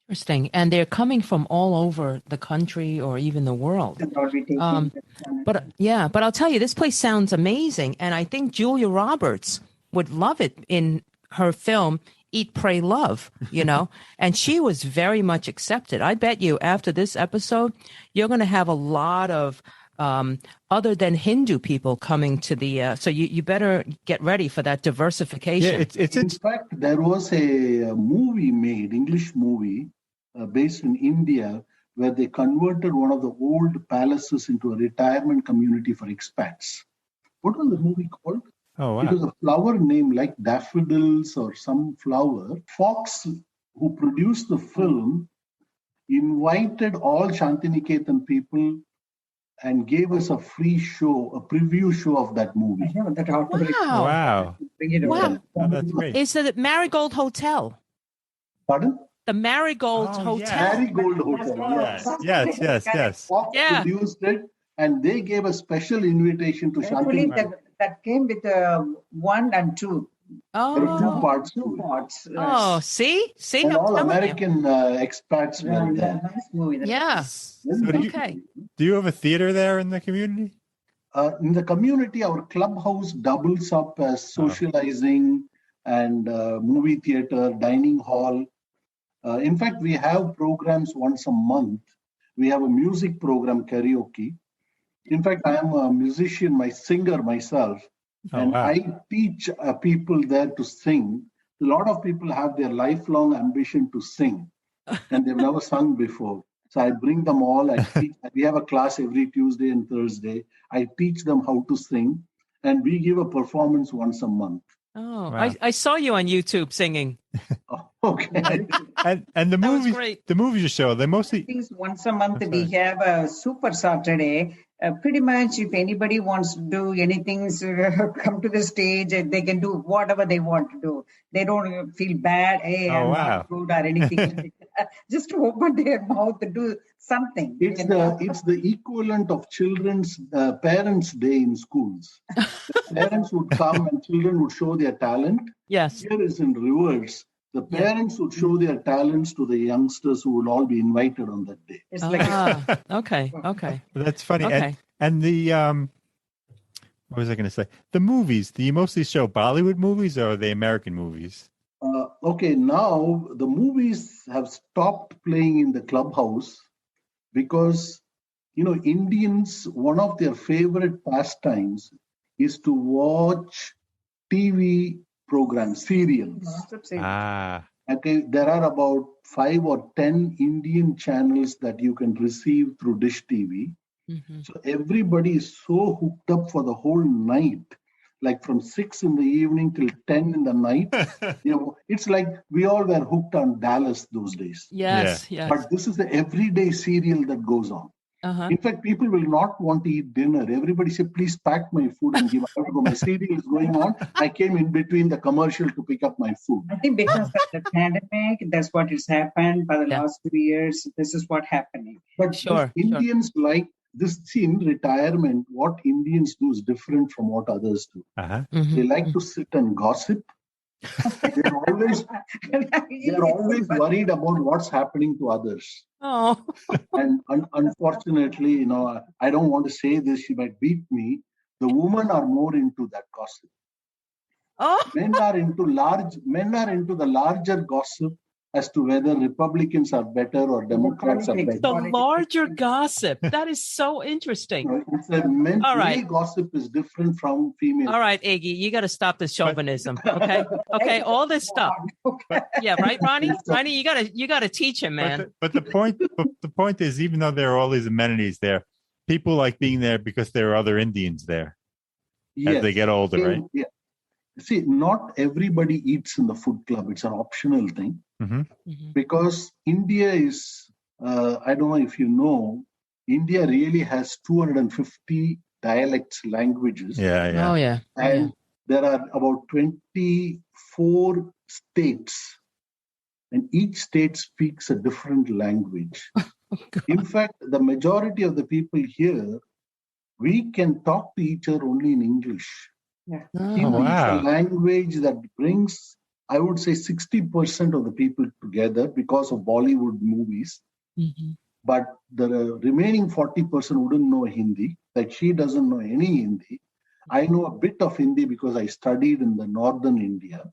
Interesting. And they're coming from all over the country or even the world. But I'll tell you, this place sounds amazing. And I think Julia Roberts would love it in her film, Eat, Pray, Love, and she was very much accepted. I bet you after this episode, you're going to have a lot of other than Hindu people coming to the, so you better get ready for that diversification. Yeah, in fact, there was a movie made, English movie, based in India, where they converted one of the old palaces into a retirement community for expats. What was the movie called? Oh, wow. It was a flower name like daffodils or some flower. Fox, who produced the film, invited all ShantiNiketan people and gave us a free show, a preview show of that movie. Wow. Wow. Oh, that's great. It's the Marigold Hotel. Pardon? The Marigold Hotel. Yeah. Marigold Hotel, Yes. Fox produced it, and they gave a special invitation to ShantiNiketan. That came with 1 and 2. Oh, there are 2 parts. Oh, see, and all American expats were there. Nice movie. Yeah. So do you have a theater there in the community? In the community, our clubhouse doubles up as socializing and movie theater, dining hall. In fact, we have programs once a month. We have a music program, karaoke. In fact, I am a musician, singer myself, and wow. I teach people there to sing. A lot of people have their lifelong ambition to sing, and they've never sung before. So I bring them all. We have a class every Tuesday and Thursday. I teach them how to sing, and we give a performance once a month. Oh, wow. I saw you on YouTube singing. Okay. and the movies you show, they mostly once a month we have a Super Saturday. Pretty much, if anybody wants to do anything, come to the stage, they can do whatever they want to do. They don't feel bad, I'm not good or anything. Just to open their mouth and do something. It's the equivalent of children's parents' day in schools. Parents would come and children would show their talent. Yes. Here is in reverse. The parents would show their talents to the youngsters who will all be invited on that day. It's like okay. That's funny. Okay. And the what was I going to say? The movies. Do you mostly show Bollywood movies or are they American movies? Okay, now the movies have stopped playing in the clubhouse because Indians, one of their favorite pastimes is to watch TV programs, serials. Okay, there are about 5 or 10 Indian channels that you can receive through Dish TV. Mm-hmm. So everybody is so hooked up for the whole night, like from 6 in the evening till 10 in the night. It's like we all were hooked on Dallas those days. Yes. But this is the everyday serial that goes on. Uh-huh. In fact, people will not want to eat dinner. Everybody say, please pack my food and give. I have to go. My serial is going on. I came in between the commercial to pick up my food. I think because of the pandemic, that's what has happened for the last 2 years. This is what's happening. But Indians like this. See, in retirement, what Indians do is different from what others do. Uh-huh. Mm-hmm. They like to sit and gossip. They're always worried about what's happening to others. Oh. And unfortunately, I don't want to say this, she might beat me. The women are more into that gossip. Oh. Men are into the larger gossip as to whether Republicans are better or Democrats are better. The larger gossip. That is so interesting. Male gossip is different from female. All right, Iggy, you got to stop this chauvinism. Okay, all this stuff. Yeah, right, Ronnie. Ronnie, you got to teach him, man. But the point is, even though there are all these amenities there, people like being there because there are other Indians there as they get older, right? Yeah. See, not everybody eats in the food club. It's an optional thing. Mm-hmm. Mm-hmm. Because India is, I don't know if you know, India really has 250 dialects, languages. Yeah. Oh, yeah. And there are about 24 states. And each state speaks a different language. In fact, the majority of the people here, we can talk to each other only in English. Yeah. Hindi is a language that brings, I would say, 60% of the people together because of Bollywood movies. Mm-hmm. But the remaining 40% wouldn't know Hindi. Like she doesn't know any Hindi. I know a bit of Hindi because I studied in the northern India.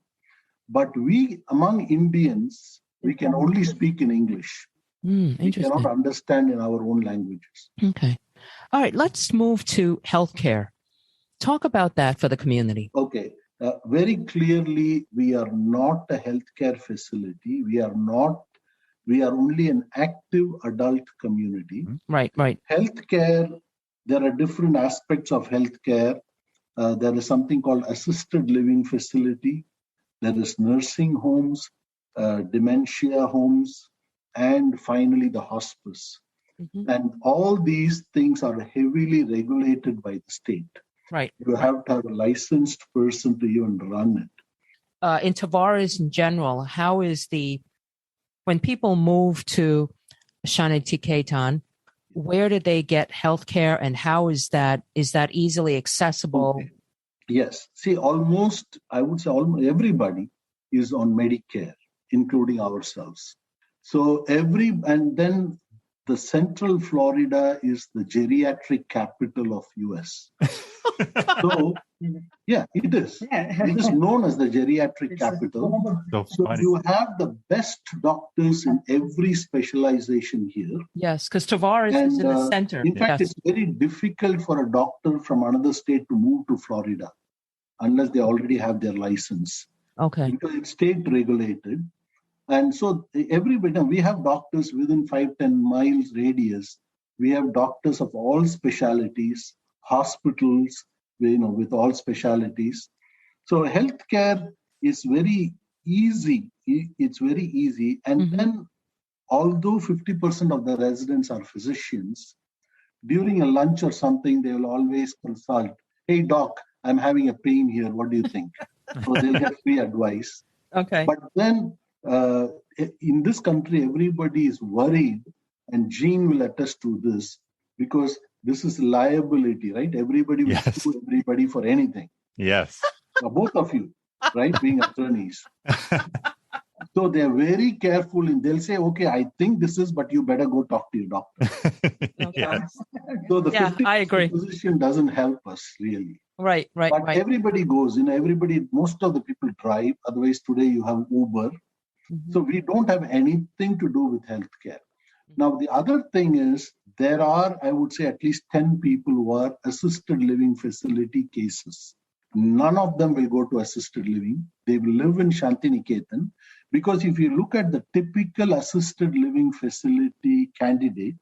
But we, among Indians, we can only speak in English. We cannot understand in our own languages. Okay. All right. Let's move to healthcare. Talk about that for the community. Okay. Very clearly, we are not a healthcare facility. We are only an active adult community. Right. Healthcare, there are different aspects of healthcare. There is something called assisted living facility. There is nursing homes, dementia homes, and finally the hospice. Mm-hmm. And all these things are heavily regulated by the state. Right. You have to have a licensed person to even run it. In Tavares in general, how is when people move to ShantiNiketan, where do they get healthcare and how is that easily accessible? Okay. Yes. See, I would say almost everybody is on Medicare, including ourselves. So and then the Central Florida is the geriatric capital of US. So, yeah, it is. It is known as the geriatric capital. So you have the best doctors in every specialization here. Yes, because Tavares is in the center. In fact, it's very difficult for a doctor from another state to move to Florida unless they already have their license. Okay. Because it's state regulated. And so everybody, we have doctors within 5-10 miles radius. We have doctors of all specialities, hospitals, with all specialities. So healthcare is very easy. It's very easy. And then, although 50% of the residents are physicians, during a lunch or something, they will always consult, hey, doc, I'm having a pain here. What do you think? So they'll get free advice. Okay. But then in this country, everybody is worried, and Gene will attest to this, because this is liability, right? Everybody will sue everybody for anything. Yes. Both of you, right? Being attorneys. So they're very careful, and they'll say, okay, I think this is, but you better go talk to your doctor. Yes. So the I agree. position doesn't help us really. Right. But everybody goes, most of the people drive. Otherwise, today you have Uber. Mm-hmm. So we don't have anything to do with healthcare. Now, the other thing is, there are, I would say, at least 10 people who are assisted living facility cases. None of them will go to assisted living. They will live in ShantiNiketan, because if you look at the typical assisted living facility candidate,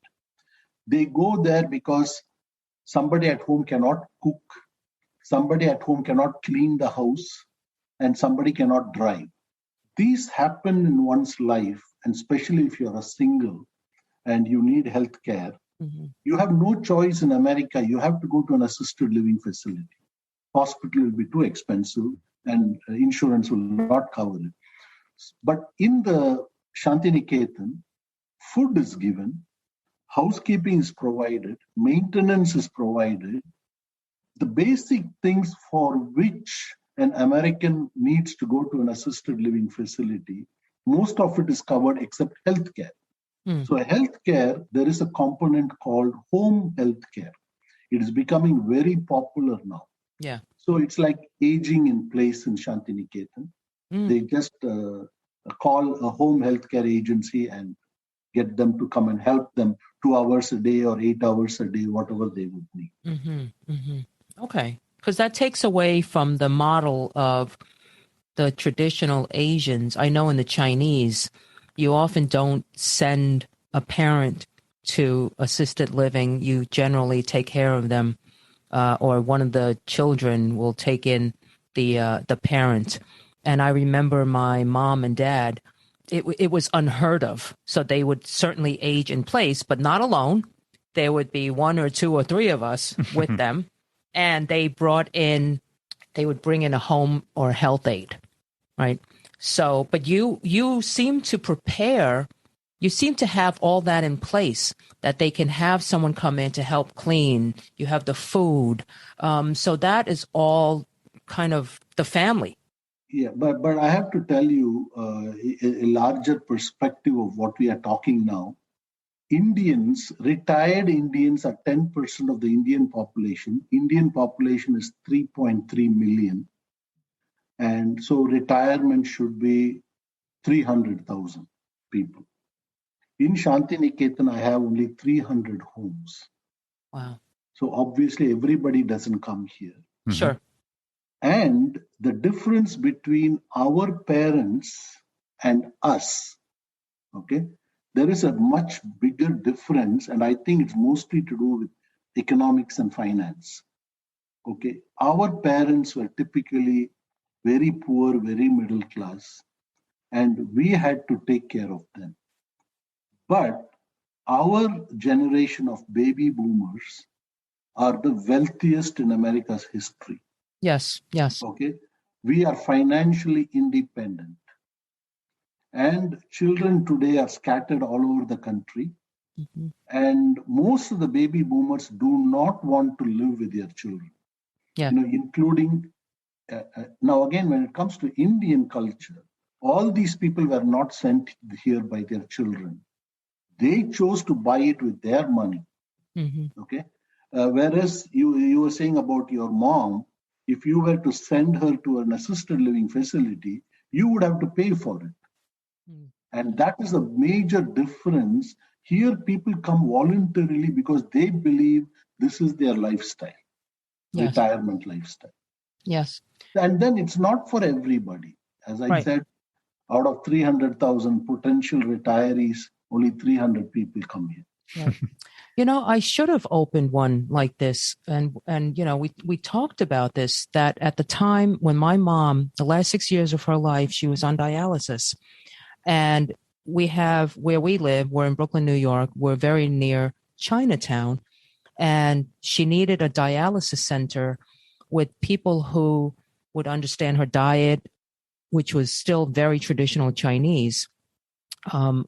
they go there because somebody at home cannot cook, somebody at home cannot clean the house, and somebody cannot drive. These happen in one's life, and especially if you're a single and you need health care, you have no choice in America. You have to go to an assisted living facility. Hospital will be too expensive and insurance will not cover it. But in the ShantiNiketan, food is given, housekeeping is provided, maintenance is provided. The basic things for which an American needs to go to an assisted living facility, most of it is covered except healthcare. So healthcare, there is a component called home healthcare. It is becoming very popular now. Yeah. So it's like aging in place in ShantiNiketan. They just call a home healthcare agency and get them to come and help them 2 hours a day or 8 hours a day, whatever they would need. Okay. Because that takes away from the model of the traditional Asians. I know in the Chinese, you often don't send a parent to assisted living. You generally take care of them, or one of the children will take in the parent. And I remember my mom and dad, it was unheard of. So they would certainly age in place, but not alone. There would be 1 or 2 or 3 of us with them. And they would bring in a home or health aide, right? So, but you seem to prepare you seem to have all that in place, that they can have someone come in to help clean. You have the food. So that is all kind of the family. Yeah, but I have to tell you a larger perspective of what we are talking now. Retired Indians are 10% of the Indian population. Indian population is 3.3 million. And so retirement should be 300,000 people. In ShantiNiketan, I have only 300 homes. Wow. So obviously everybody doesn't come here. Sure. And the difference between our parents and us, okay, there is a much bigger difference, and I think it's mostly to do with economics and finance. Okay, our parents were typically very poor, very middle class, and we had to take care of them. But our generation of baby boomers are the wealthiest in America's history. Yes. Okay, we are financially independent. And children today are scattered all over the country. And most of the baby boomers do not want to live with their children. Yeah. Including, now again, when it comes to Indian culture, all these people were not sent here by their children. They chose to buy it with their money. Okay. Whereas you were saying about your mom, if you were to send her to an assisted living facility, you would have to pay for it. And that is a major difference. Here, people come voluntarily because they believe this is their lifestyle, retirement lifestyle. Yes. And then it's not for everybody. As I said, out of 300,000 potential retirees, only 300 people come here. Yeah. I should have opened one like this. And we talked about this, that at the time when my mom, the last 6 years of her life, she was on dialysis. And we have, where we live, we're in Brooklyn, New York. We're very near Chinatown. And she needed a dialysis center with people who would understand her diet, which was still very traditional Chinese,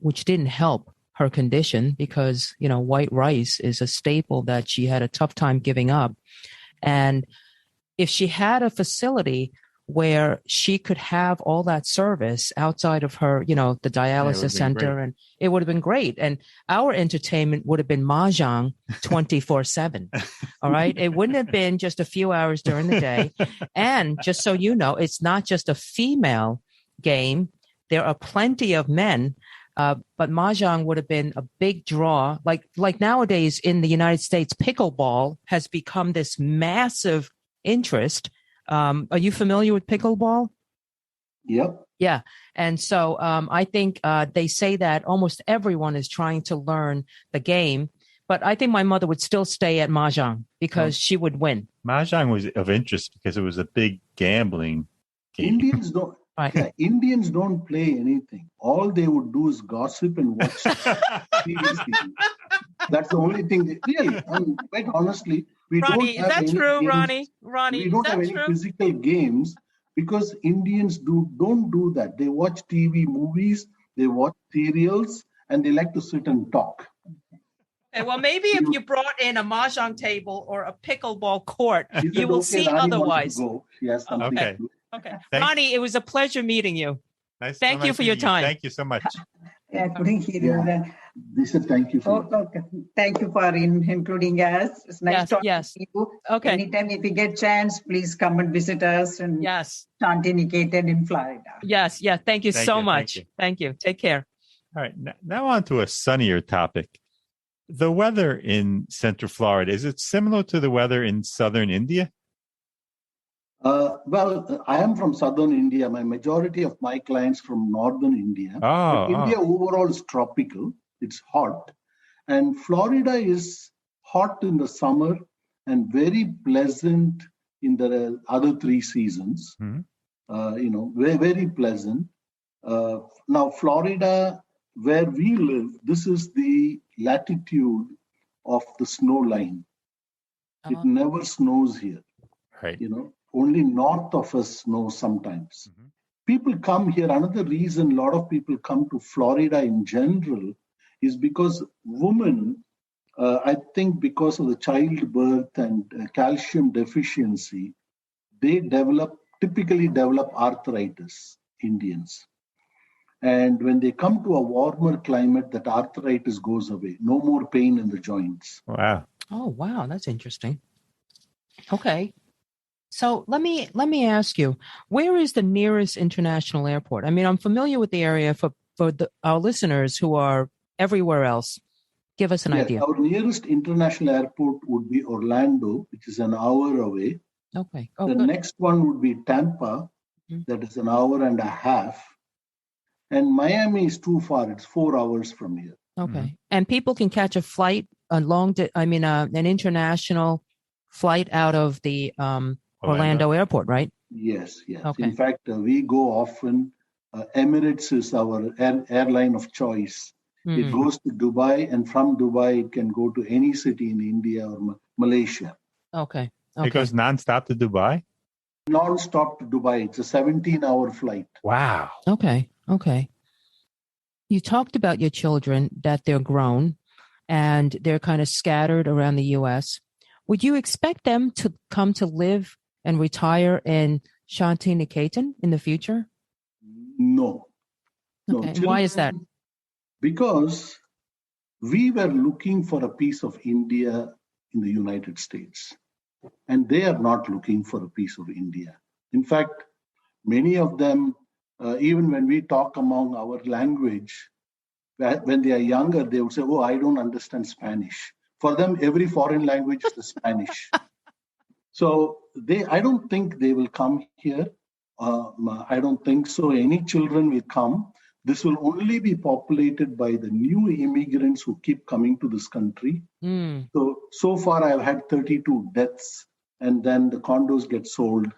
which didn't help her condition because, white rice is a staple that she had a tough time giving up. And if she had a facility where she could have all that service outside of her, the dialysis center, and it would have been great. And our entertainment would have been mahjong 24/7. All right. It wouldn't have been just a few hours during the day. And just so you know, it's not just a female game. There are plenty of men. But mahjong would have been a big draw. Like nowadays in the United States, pickleball has become this massive interest. Are you familiar with pickleball? Yep. Yeah. And so I think they say that almost everyone is trying to learn the game. But I think my mother would still stay at mahjong because she would win. Mahjong was of interest because it was a big gambling game. Indians don't play anything. All they would do is gossip and watch TV. That's the only thing. Really, quite honestly, we Ronnie, don't have is that true, games. Ronnie, we don't have any physical games because Indians don't do that. They watch TV movies, they watch serials, and they like to sit and talk. Okay, well, maybe if you brought in a mahjong table or a pickleball court, you will see otherwise. Yes, okay. Ronnie, it was a pleasure meeting you. Thank you for your time. Thank you so much. I couldn't hear you. Lisa, thank you. Thank you for including us. It's nice talking to you. Okay. Anytime if you get chance, please come and visit us in ShantiNiketan in Florida. Yes. Yeah. Thank you so much. Thank you. Take care. All right. Now on to a sunnier topic. The weather in Central Florida, is it similar to the weather in Southern India? Well, I am from Southern India. My majority of my clients from Northern India. India overall is tropical. It's hot. And Florida is hot in the summer and very pleasant in the other three seasons. Very, very pleasant. Now, Florida, where we live, this is the latitude of the snow line. It never snows here. Right. Only north of us snows sometimes. People come here. Another reason a lot of people come to Florida in general is because women, I think because of the childbirth and calcium deficiency, they typically develop arthritis, Indians. And when they come to a warmer climate, that arthritis goes away. No more pain in the joints. Wow. Oh, wow. That's interesting. Okay. So let me ask you, where is the nearest international airport? I mean, I'm familiar with the area for our listeners who are everywhere else. Give us an idea. Our nearest international airport would be Orlando, which is an hour away. Okay. The next one would be Tampa, that is an hour and a half. And Miami is too far. It's 4 hours from here. Okay. And people can catch a flight, an international flight out of the Orlando airport, right? Yes. Okay. In fact, we go often. Emirates is our airline of choice. It goes to Dubai, and from Dubai, it can go to any city in India or Malaysia. Okay. It goes nonstop to Dubai? Non-stop to Dubai. It's a 17-hour flight. Wow. Okay. You talked about your children, that they're grown and they're kind of scattered around the U.S. Would you expect them to come to live and retire in ShantiNiketan in the future? No. Okay. Children, why is that? Because we were looking for a piece of India in the United States, and they are not looking for a piece of India. In fact, many of them, even when we talk among our language, when they are younger, they would say, "Oh, I don't understand Spanish." For them, every foreign language is the Spanish. So I don't think they will come here. I don't think so. Any children will come. This will only be populated by the new immigrants who keep coming to this country. So far, I've had 32 deaths, and then the condos get sold.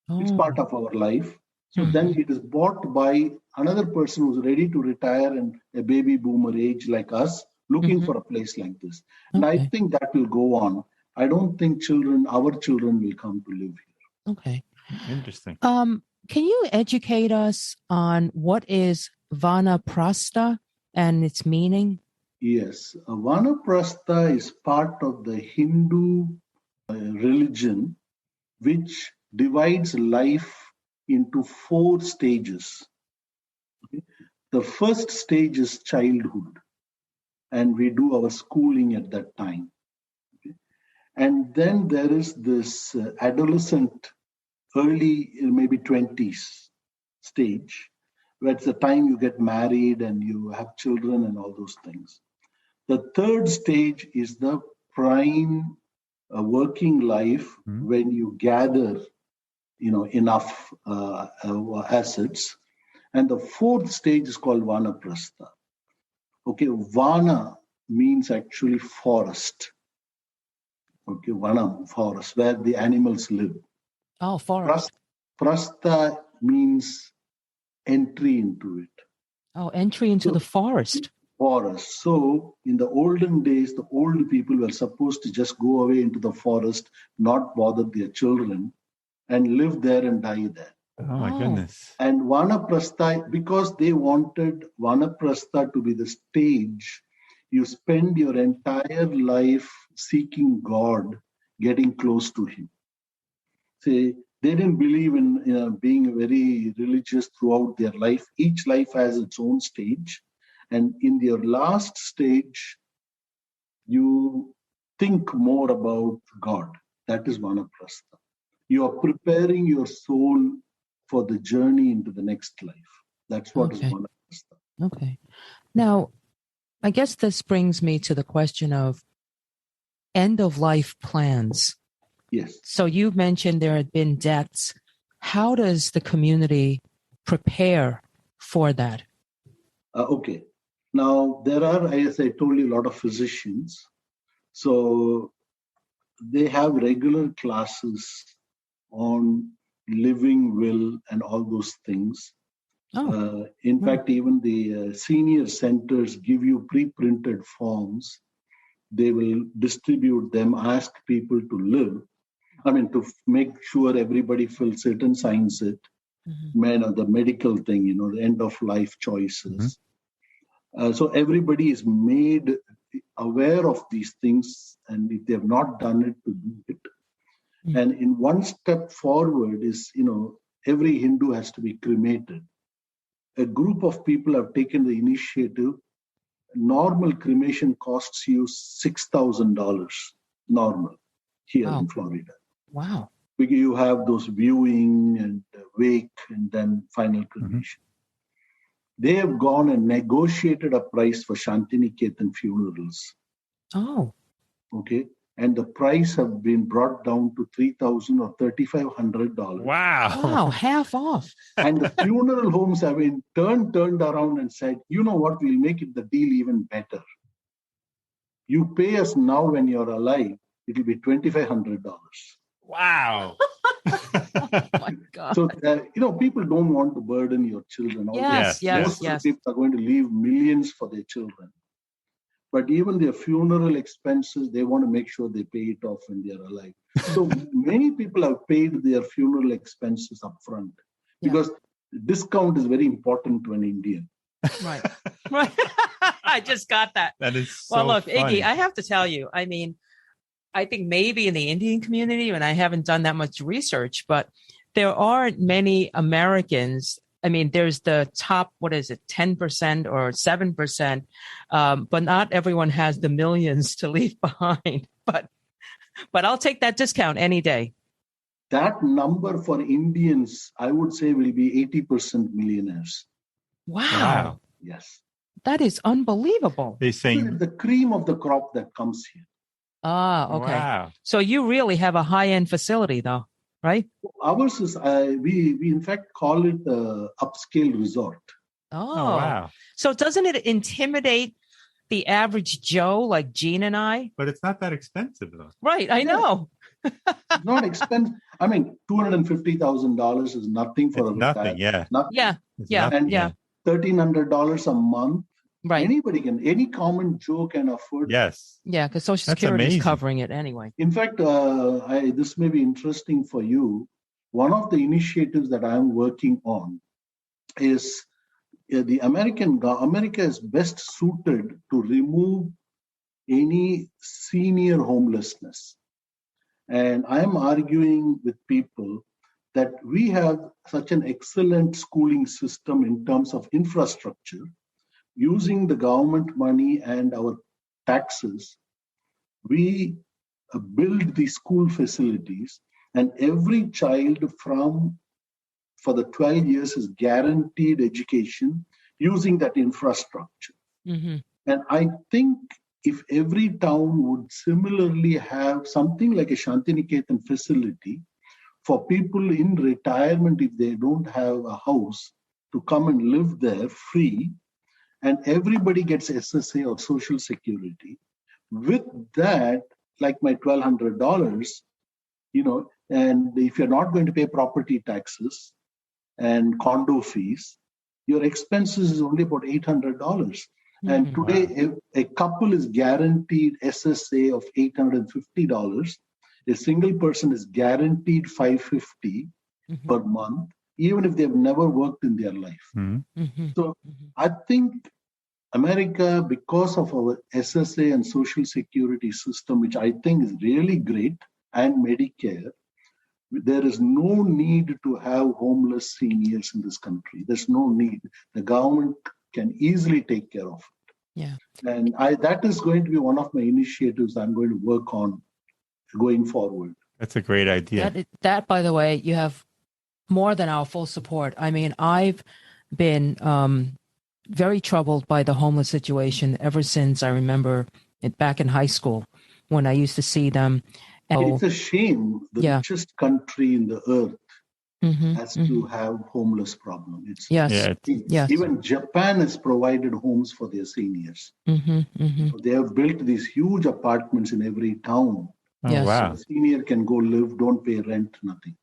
It's part of our life. So then it is bought by another person who's ready to retire and a baby boomer age like us, looking for a place like this. And I think that will go on. I don't think our children will come to live here. Okay. Interesting. Can you educate us on what is Vanaprastha and its meaning? Yes. Vanaprastha is part of the Hindu religion, which divides life into 4 stages. Okay? The first stage is childhood, and we do our schooling at that time. Okay? And then there is this adolescent, early, maybe 20s stage, where it's the time you get married and you have children and all those things. The third stage is the prime working life, when you gather enough assets. And the fourth stage is called Vanaprastha. Okay, Vana means actually forest. Okay, Vana, forest, where the animals live. Oh, forest. Prastha means entry into it. Oh, entry into the forest. Forest. So in the olden days, the old people were supposed to just go away into the forest, not bother their children, and live there and die there. Oh my goodness. And Vanaprastha, because they wanted Vanaprastha to be the stage, you spend your entire life seeking God, getting close to Him. See, they didn't believe in being very religious throughout their life. Each life has its own stage. And in your last stage, you think more about God. That is Vanaprastha. You are preparing your soul for the journey into the next life. That's what is Vanaprastha. Okay. Now, I guess this brings me to the question of end-of-life plans. Yes. So you mentioned there had been deaths. How does the community prepare for that? Okay. Now, there are, as I told you, a lot of physicians. So they have regular classes on living will and all those things. In fact, even the senior centers give you pre-printed forms. They will distribute them, ask people to live. To make sure everybody fills it and signs it. The medical thing, the end of life choices. So everybody is made aware of these things, and if they have not done it, to do it. And in one step forward is, every Hindu has to be cremated. A group of people have taken the initiative. Normal cremation costs you $6,000 normal here in Florida. Wow. Because you have those viewing and wake and then final cremation. They have gone and negotiated a price for ShantiNiketan funerals. Oh. Okay. And the price have been brought down to $3,000 or $3,500. Wow, half off. And the funeral homes have in turn turned around and said, you know what, we'll make it the deal even better. You pay us now when you're alive, it'll be $2,500. Wow. Oh my God. So, people don't want to burden your children. Yes. Most of the people are going to leave millions for their children. But even their funeral expenses, they want to make sure they pay it off when they're alive. So many people have paid their funeral expenses up front because discount is very important to an Indian. Right. I just got that. That is so Well, look, funny. Iggy, I have to tell you, I mean, I think maybe in the Indian community, and I haven't done that much research, but there aren't many Americans. I mean, there's the top, 10% or 7%, but not everyone has the millions to leave behind. But I'll take that discount any day. That number for Indians, I would say, will be 80% millionaires. Wow. Yes. That is unbelievable. They say the cream of the crop that comes here. Ah, okay. Wow. So you really have a high-end facility, though, right? Ours is, we in fact call it upscale resort. Oh, wow. So doesn't it intimidate the average Joe like Gene and I? But it's not that expensive, though. Right, I know. It's not expensive. I mean, $250,000 is nothing for a nothing, yeah. Nothing. Yeah. And $1,300 a month. Right. Any common Joe can afford. Yes. Yeah, because Social That's Security amazing. is covering it anyway. In fact, this may be interesting for you. One of the initiatives that I am working on is America is best suited to remove any senior homelessness. And I am arguing with people that we have such an excellent schooling system in terms of infrastructure. Using the government money and our taxes, we build the school facilities, and every child for the 12 years is guaranteed education using that infrastructure. Mm-hmm. And I think if every town would similarly have something like a ShantiNiketan facility for people in retirement, if they don't have a house, to come and live there free, and everybody gets SSA or Social Security. With that, like my $1,200, and if you're not going to pay property taxes and condo fees, your expenses is only about $800. And today, a couple is guaranteed SSA of $850. A single person is guaranteed $550 per month, even if they've never worked in their life. So I think America, because of our SSA and Social Security system, which I think is really great, and Medicare, there is no need to have homeless seniors in this country. There's no need. The government can easily take care of it. Yeah. And that is going to be one of my initiatives I'm going to work on going forward. That's a great idea. That, by the way, you have more than our full support. I mean, I've been very troubled by the homeless situation ever since I remember it back in high school when I used to see them. It's a shame the richest country in the earth has to have homeless problem. Even Japan has provided homes for their seniors. So they have built these huge apartments in every town. Oh, wow. So the senior can go live, don't pay rent, nothing.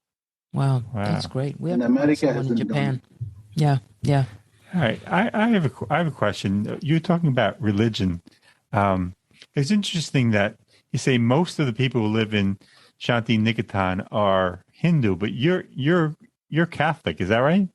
Wow. That's great. We have America in Japan. Yeah. All right. I have a question. You're talking about religion. It's interesting that you say most of the people who live in ShantiNiketan are Hindu, but you're Catholic. Is that right?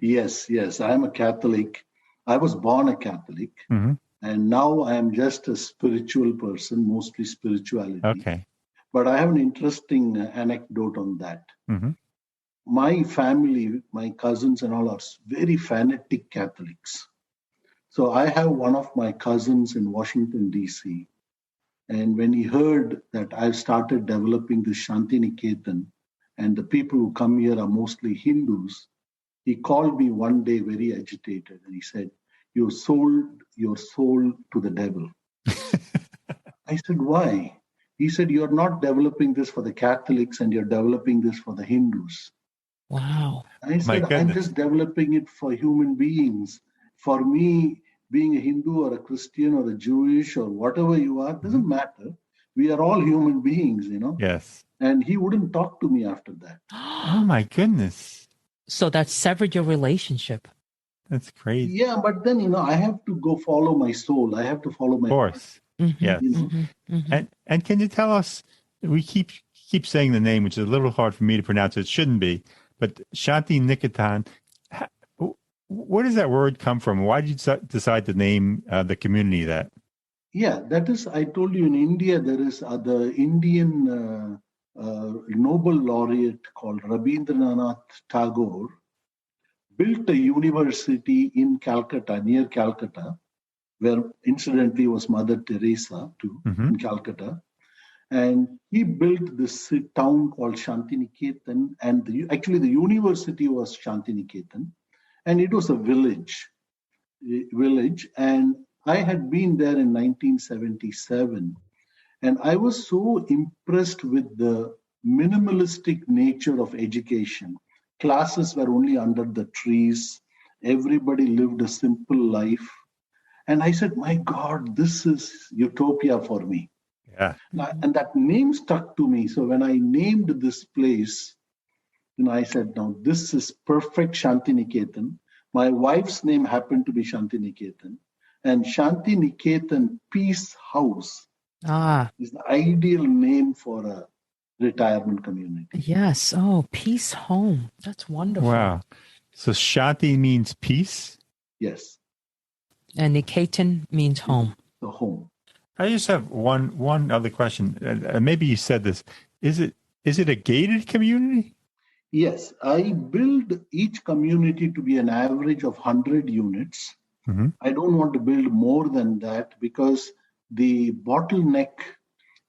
Yes. I'm a Catholic. I was born a Catholic, Mm-hmm. and now I am just a spiritual person, mostly spirituality. Okay. But I have an interesting anecdote on that. Mm-hmm. My family, my cousins and all are very fanatic Catholics. So I have one of my cousins in Washington, D.C. And when he heard that I've started developing this ShantiNiketan and the people who come here are mostly Hindus, he called me one day very agitated and he said, "You sold your soul to the devil." I said, "Why?" He said, "You're not developing this for the Catholics and you're developing this for the Hindus." Wow. I said, "I'm just developing it for human beings. For me, being a Hindu or a Christian or a Jewish or whatever you are, doesn't matter. We are all human beings, you know." Yes. And he wouldn't talk to me after that. Oh my goodness. So that severed your relationship. That's crazy. Yeah, but then, you know, I have to go follow my soul. I have to follow my Of course. Mm-hmm, Yes. you know. mm-hmm, mm-hmm. And can you tell us, we keep saying the name, which is a little hard for me to pronounce. It shouldn't be, but ShantiNiketan, where does that word come from? Why did you decide to name the community that? Yeah, that is, I told you, in India, there is the Indian Nobel laureate called Rabindranath Tagore built a university in Calcutta, near Calcutta, where incidentally was Mother Teresa too, in Calcutta. And he built this town called ShantiNiketan, and actually the university was ShantiNiketan, and it was a village. And I had been there in 1977, and I was so impressed with the minimalistic nature of education. Classes were only under the trees. Everybody lived a simple life. And I said, my God, this is utopia for me. Yeah. And that name stuck to me. So when I named this place, you know, I said, now this is perfect ShantiNiketan. My wife's name happened to be ShantiNiketan. And ShantiNiketan Peace House is the ideal name for a retirement community. Yes. Oh, peace home. That's wonderful. Wow. So Shanti means peace? Yes. And Niketan means home. The home. I just have one other question. Maybe you said this. Is it a gated community? Yes. I build each community to be an average of 100 units. Mm-hmm. I don't want to build more than that because the bottleneck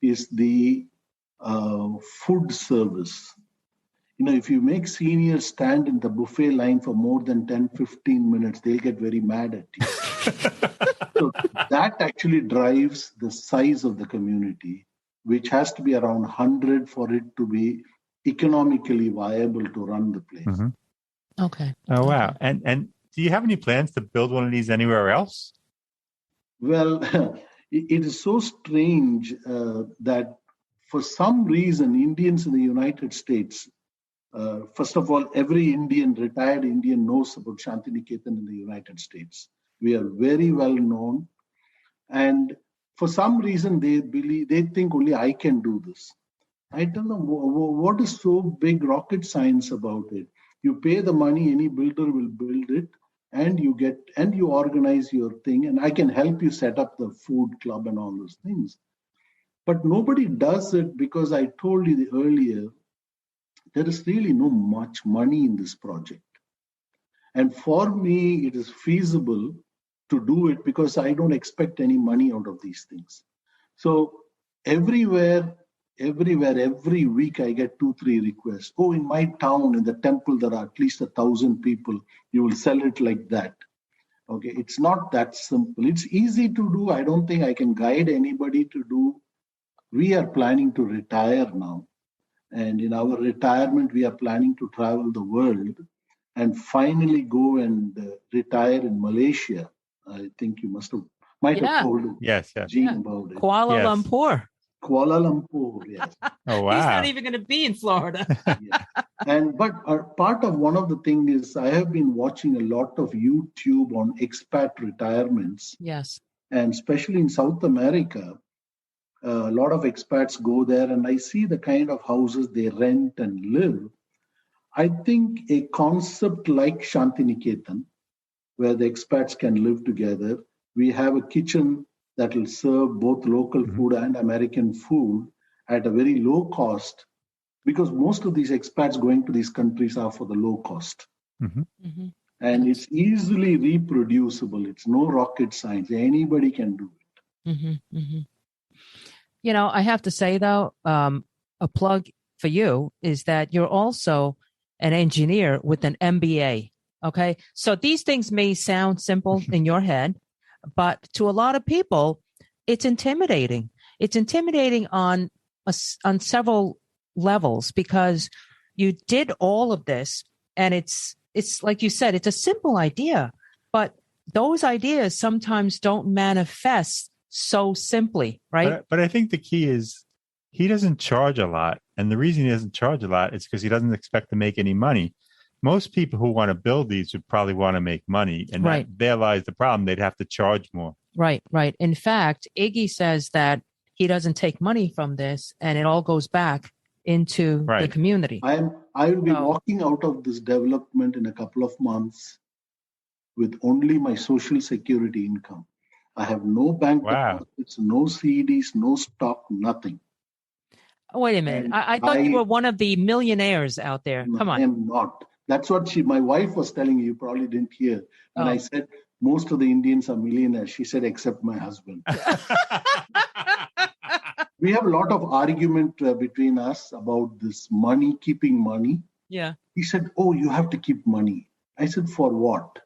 is the food service. You know, if you make seniors stand in the buffet line for more than 10, 15 minutes, they'll get very mad at you. So that actually drives the size of the community, which has to be around 100 for it to be economically viable to run the place. Mm-hmm. Okay. Oh, wow. And do you have any plans to build one of these anywhere else? Well, it is so strange that for some reason, Indians in the United States, first of all, every retired Indian knows about ShantiNiketan in the United States. We are very well known. And for some reason, they think only I can do this. I don't know what is so big rocket science about it. You pay the money, any builder will build it, and you organize your thing, and I can help you set up the food club and all those things. But nobody does it because I told you earlier, there is really no much money in this project. And for me, it is feasible to do it because I don't expect any money out of these things. So every week I get 2-3 requests. Oh, in my town, in the temple, there are at least 1,000 people. You will sell it like that. Okay, it's not that simple. It's easy to do. I don't think I can guide anybody to do. We are planning to retire now. And in our retirement, we are planning to travel the world and finally go and retire in Malaysia. I think you might have told Gene about it. Kuala Lumpur. Kuala Lumpur, yes. Oh, wow. He's not even going to be in Florida. But part of one of the things is I have been watching a lot of YouTube on expat retirements. Yes. And especially in South America, a lot of expats go there and I see the kind of houses they rent and live. I think a concept like ShantiNiketan, where the expats can live together. We have a kitchen that will serve both local food and American food at a very low cost, because most of these expats going to these countries are for the low cost. And it's easily reproducible. It's no rocket science. Anybody can do it. You know, I have to say, though, a plug for you is that you're also an engineer with an MBA. Okay. So these things may sound simple in your head, but to a lot of people, it's intimidating. It's intimidating on several levels, because you did all of this, and it's like you said, it's a simple idea, but those ideas sometimes don't manifest so simply, right? But I think the key is he doesn't charge a lot. And the reason he doesn't charge a lot is because he doesn't expect to make any money. Most people who want to build these would probably want to make money. And there lies the problem. They'd have to charge more. Right. In fact, Iggy says that he doesn't take money from this, and it all goes back into the community. I will be walking out of this development in a couple of months with only my social security income. I have no bank deposits, no CDs, no stock, nothing. Wait a minute. I thought you were one of the millionaires out there. Come on. I am not. That's what my wife was telling me. You probably didn't hear. And I said, most of the Indians are millionaires. She said, except my husband. We have a lot of argument between us about this money, keeping money. Yeah. He said, oh, you have to keep money. I said, for what?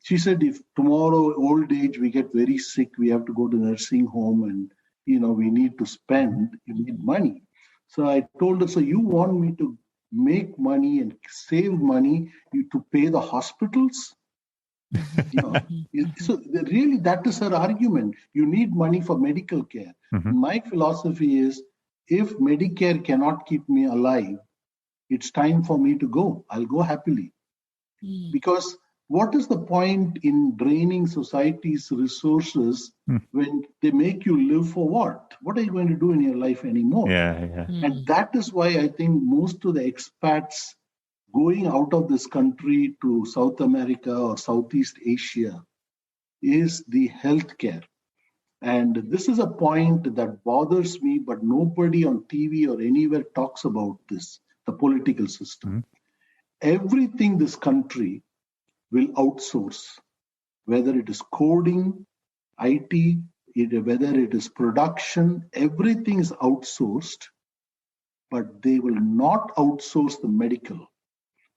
She said, if tomorrow, old age, we get very sick, we have to go to nursing home and, we need to spend, you need money. So I told her, so you want me to make money and save money to pay the hospitals? So really, that is her argument. You need money for medical care. My philosophy is, if Medicare cannot keep me alive, it's time for me to go. I'll go happily. Because what is the point in draining society's resources when they make you live for what? What are you going to do in your life anymore? And that is why I think most of the expats going out of this country to South America or Southeast Asia is the healthcare. And this is a point that bothers me, but nobody on TV or anywhere talks about this, the political system. Everything this country will outsource, whether it is coding, IT, whether it is production, everything is outsourced, but they will not outsource the medical.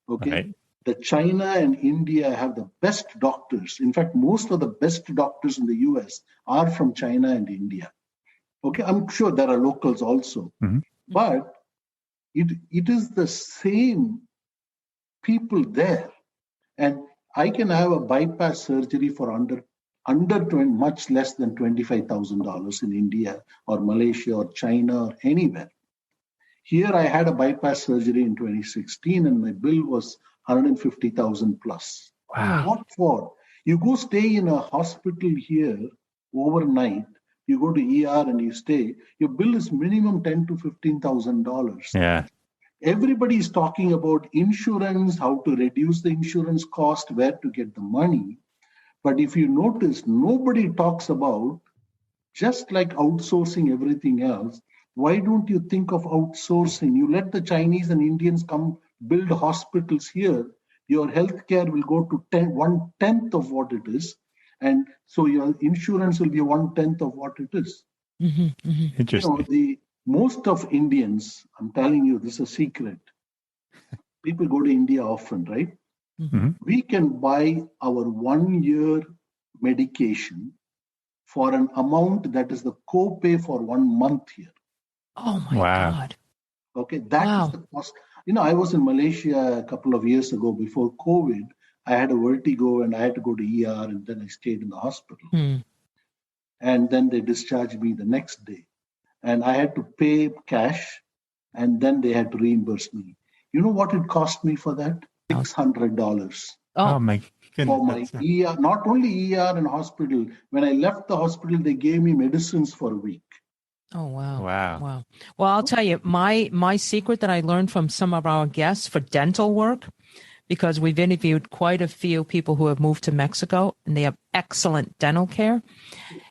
Okay. Right. The China and India have the best doctors. In fact, most of the best doctors in the US are from China and India. Okay, I'm sure there are locals also. But it is the same people there. And I can have a bypass surgery for under 20, much less than $25,000 in India or Malaysia or China or anywhere. Here I had a bypass surgery in 2016 and my bill was 150,000 plus. Wow. What for? You go stay in a hospital here overnight, you go to ER and you stay, your bill is minimum $10,000 to $15,000. Yeah. Everybody is talking about insurance, how to reduce the insurance cost, where to get the money. But if you notice, nobody talks about, just like outsourcing everything else, why don't you think of outsourcing? You let the Chinese and Indians come build hospitals here. Your healthcare will go to 1/10 of what it is. And so your insurance will be 1/10 of what it is. Interesting. Most of Indians, I'm telling you, this is a secret. People go to India often, right? We can buy our 1 year medication for an amount that is the co-pay for 1 month here. Oh my God. Okay, that is the cost. I was in Malaysia a couple of years ago before COVID. I had a vertigo and I had to go to ER and then I stayed in the hospital. And then they discharged me the next day. And I had to pay cash and then they had to reimburse me. You know what it cost me for that? $600. Oh my goodness. For my ER, not only ER and hospital. When I left the hospital, they gave me medicines for a week. Oh, wow. Well, I'll tell you, my secret that I learned from some of our guests for dental work, because we've interviewed quite a few people who have moved to Mexico and they have excellent dental care.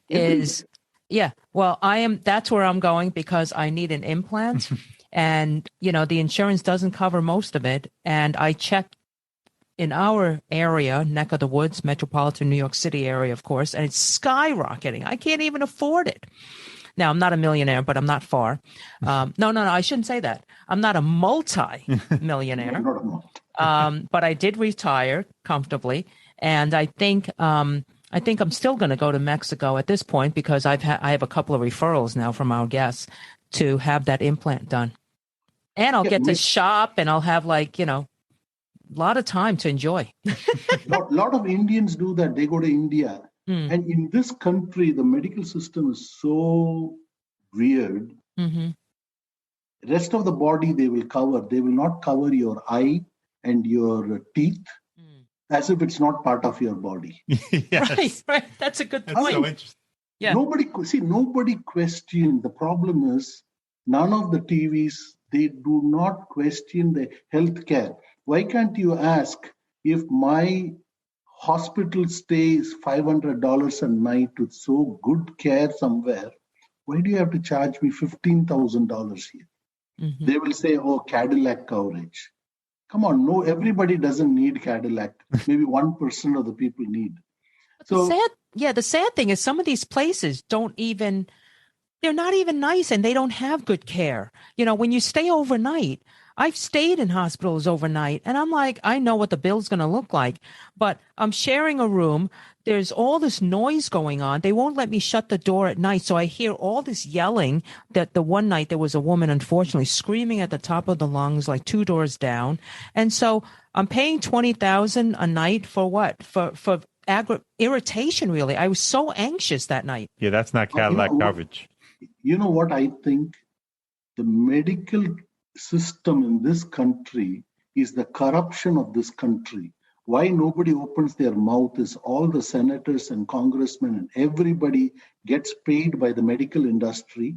That's where I'm going because I need an implant and, the insurance doesn't cover most of it. And I checked in our area, neck of the woods, metropolitan New York City area, of course, and it's skyrocketing. I can't even afford it. Now, I'm not a millionaire, but I'm not far. No, I shouldn't say that. I'm not a multi-millionaire, but I did retire comfortably. And I think I'm still going to go to Mexico at this point because I have a couple of referrals now from our guests to have that implant done. And I'll get to shop and I'll have a lot of time to enjoy. lot of Indians do that. They go to India. And in this country, the medical system is so weird. Mm-hmm. Rest of the body they will cover. They will not cover your eye and your teeth as if it's not part of your body. Yes. Right. That's a good point. That's so interesting. Yeah. Nobody questioned. The problem is none of the TVs, they do not question the health care. Why can't you ask if my hospital stay is $500 a night with so good care somewhere, why do you have to charge me $15,000 here? Mm-hmm. They will say, Cadillac coverage. Come on, no, everybody doesn't need Cadillac. Maybe 1% of the people need. The sad thing is some of these places they're not even nice and they don't have good care. When you stay overnight, I've stayed in hospitals overnight and I'm like, I know what the bill's going to look like, but I'm sharing a room. There's all this noise going on. They won't let me shut the door at night. So I hear all this yelling that the one night there was a woman, unfortunately, screaming at the top of the lungs, like 2 doors down. And so I'm paying $20,000 a night for what? For irritation, really. I was so anxious that night. Yeah, that's not Cadillac coverage. You know what I think? The medical system in this country is the corruption of this country. Why nobody opens their mouth is all the senators and congressmen and everybody gets paid by the medical industry.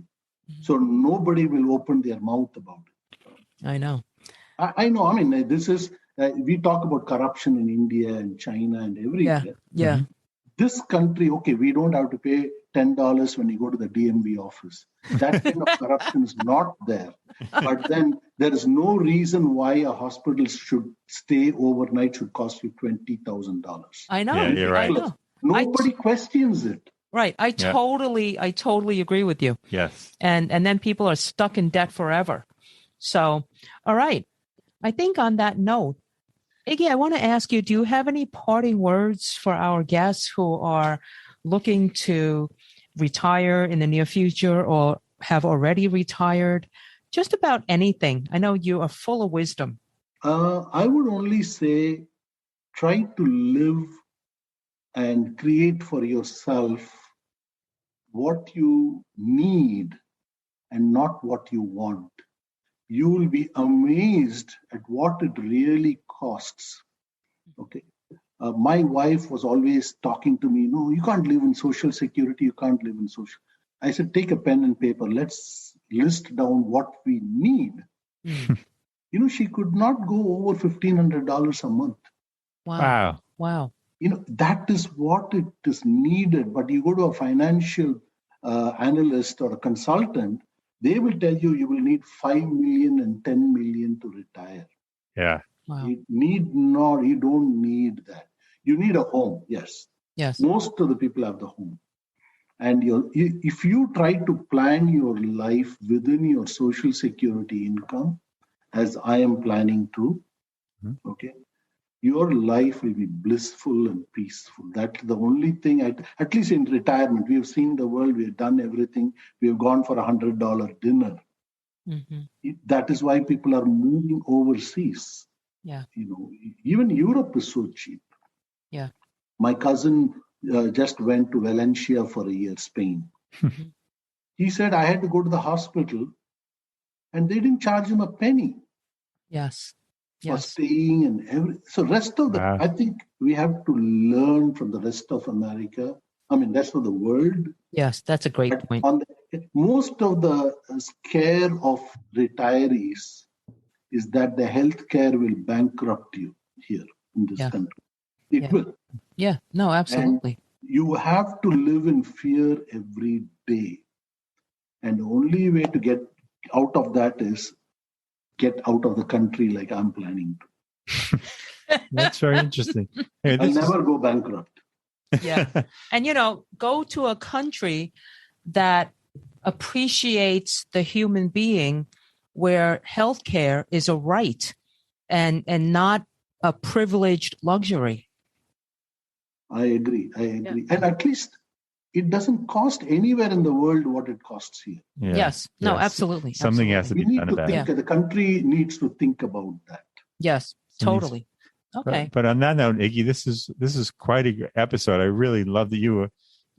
So nobody will open their mouth about it. I know. I know. I mean, this is, we talk about corruption in India and China and everywhere. Yeah. This country, we don't have to pay $10 when you go to the DMV office. That kind of corruption is not there. But then there is no reason why a hospital should stay overnight should cost you $20,000. I know. Yeah, you're right. I know. Nobody questions it. Right. I totally agree with you. Yes. And then people are stuck in debt forever. So, all right. I think on that note, Iggy, I want to ask you, do you have any parting words for our guests who are looking to retire in the near future or have already retired? Just about anything. I know you are full of wisdom. I would only say try to live and create for yourself what you need and not what you want. You will be amazed at what it really costs. Okay. My wife was always talking to me, no, you can't live in Social Security, you can't live in social. I said, take a pen and paper, let's list down what we need. She could not go over $1,500 a month. Wow. That is what it is needed. But you go to a financial analyst or a consultant, they will tell you will need 5 million and 10 million to retire. Yeah. Wow. You don't need that. You need a home, yes. Yes. Most of the people have the home. And if you try to plan your life within your Social Security income, as I am planning to, your life will be blissful and peaceful. That's the only thing, at least in retirement, we have seen the world, we have done everything. We have gone for $100 dinner. Mm-hmm. That is why people are moving overseas. Yeah. Even Europe is so cheap. Yeah. My cousin just went to Valencia for a year, Spain. He said, I had to go to the hospital and they didn't charge him a penny. Yes. For staying and everything. So rest of I think we have to learn from the rest of America. Rest of the world. Yes, that's a great point. Most of the scare of retirees is that the health care will bankrupt you. here in this Yeah. country. It will. Yeah, no, absolutely. And you have to live in fear every day. And the only way to get out of that is get out of the country like I'm planning to. That's very interesting. Hey, I'll never go bankrupt. Yeah. And, go to a country that appreciates the human being, where healthcare is a right and not a privileged luxury. I agree. Yeah. And at least it doesn't cost anywhere in the world what it costs here. Yeah. Yes. No, absolutely. Something has to be done about it. The country needs to think about that. Yes, totally. Okay. But on that note, Iggy, this is quite a episode. I really love that you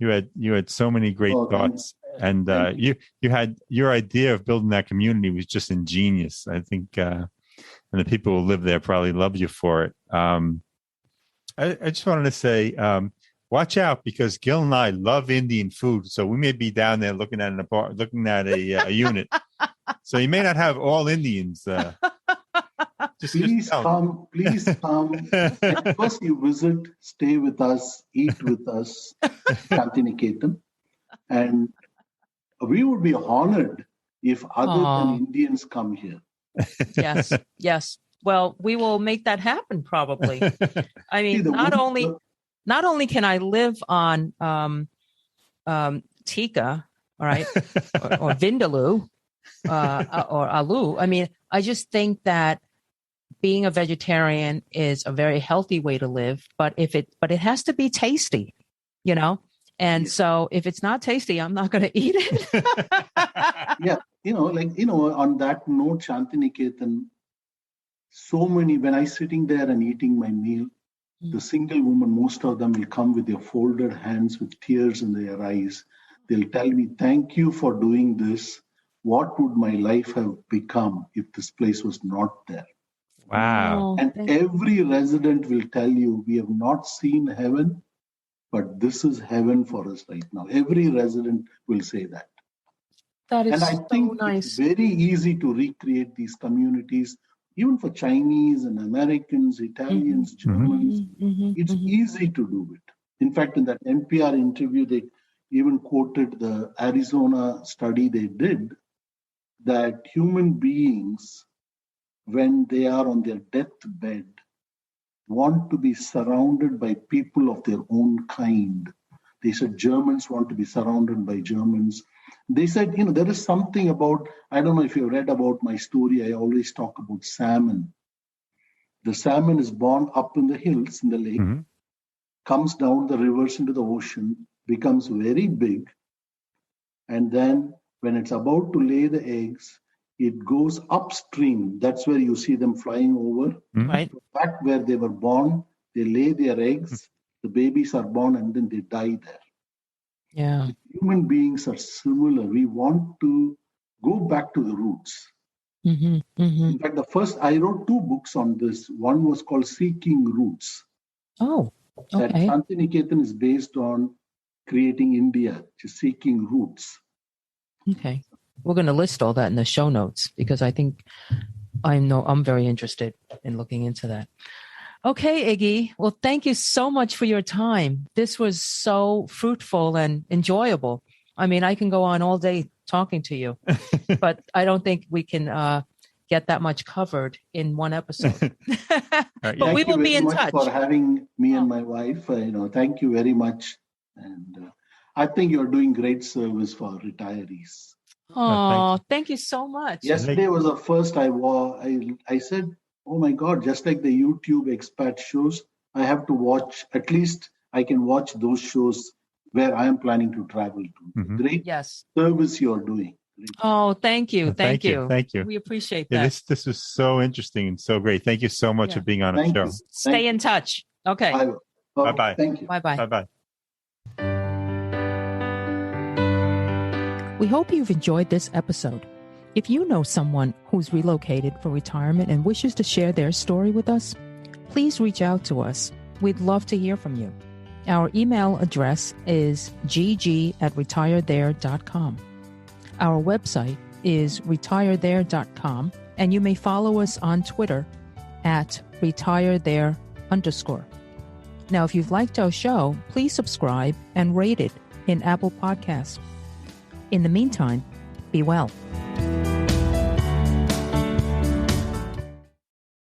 had so many great thoughts, and you had your idea of building that community was just ingenious. I think, and the people who live there probably love you for it. I just wanted to say, watch out, because Gil and I love Indian food, so we may be down there looking at a unit. So you may not have all Indians. Please come. And first you visit, stay with us, eat with us, ShantiNiketan. And we would be honored if other than Indians come here. Yes. Well, we will make that happen probably. I mean, not only can I live on tikka, all right, or vindaloo, or aloo. I mean, I just think that being a vegetarian is a very healthy way to live, but it has to be tasty, And so if it's not tasty, I'm not going to eat it. Yeah. On that note, ShantiNiketan, so many, when I'm sitting there and eating my meal, the single woman, most of them will come with their folded hands with tears in their eyes. They'll tell me, thank you for doing this. What would my life have become if this place was not there? Wow. And every resident will tell you, we have not seen heaven, but this is heaven for us right now. Every resident will say that. That is and I so think nice. It's very easy to recreate these communities, even for Chinese and Americans, Italians, Germans. It's easy to do it. In fact, in that NPR interview, they even quoted the Arizona study they did, that human beings, when they are on their deathbed, want to be surrounded by people of their own kind. They said Germans want to be surrounded by Germans. They said, there is something about, I don't know if you've read about my story, I always talk about salmon. The salmon is born up in the hills, in the lake, comes down the rivers into the ocean, becomes very big, and then when it's about to lay the eggs, it goes upstream. That's where you see them flying over. Right. Back where they were born, they lay their eggs, the babies are born, and then they die there. Yeah. Human beings are similar. We want to go back to the roots. In fact, I wrote 2 books on this. One was called Seeking Roots. Oh, okay. That ShantiNiketan is based on creating India, just seeking roots. Okay. We're going to list all that in the show notes, because I think I'm very interested in looking into that. Okay, Iggy. Well, thank you so much for your time. This was so fruitful and enjoyable. I mean, I can go on all day talking to you, but I don't think we can get that much covered in one episode. But we will be in touch. Thank you very much for having me and my wife. Thank you very much. And I think you're doing great service for retirees. Oh, thank you so much. Yesterday was the first I said, oh my God, just like the YouTube expat shows, I have to watch, at least I can watch those shows where I am planning to travel to. Great service you're doing. Oh, thank you. Thank you. Thank you. We appreciate that. Yeah, this was so interesting and so great. Thank you so much for being on our show. Stay in touch. Okay. I will. Bye-bye. Thank you. Bye-bye. Bye-bye. We hope you've enjoyed this episode. If you know someone who's relocated for retirement and wishes to share their story with us, please reach out to us. We'd love to hear from you. Our email address is gg@retirethere.com. Our website is retirethere.com, and you may follow us on Twitter at retirethere_. Now, if you've liked our show, please subscribe and rate it in Apple Podcasts. In the meantime, be well.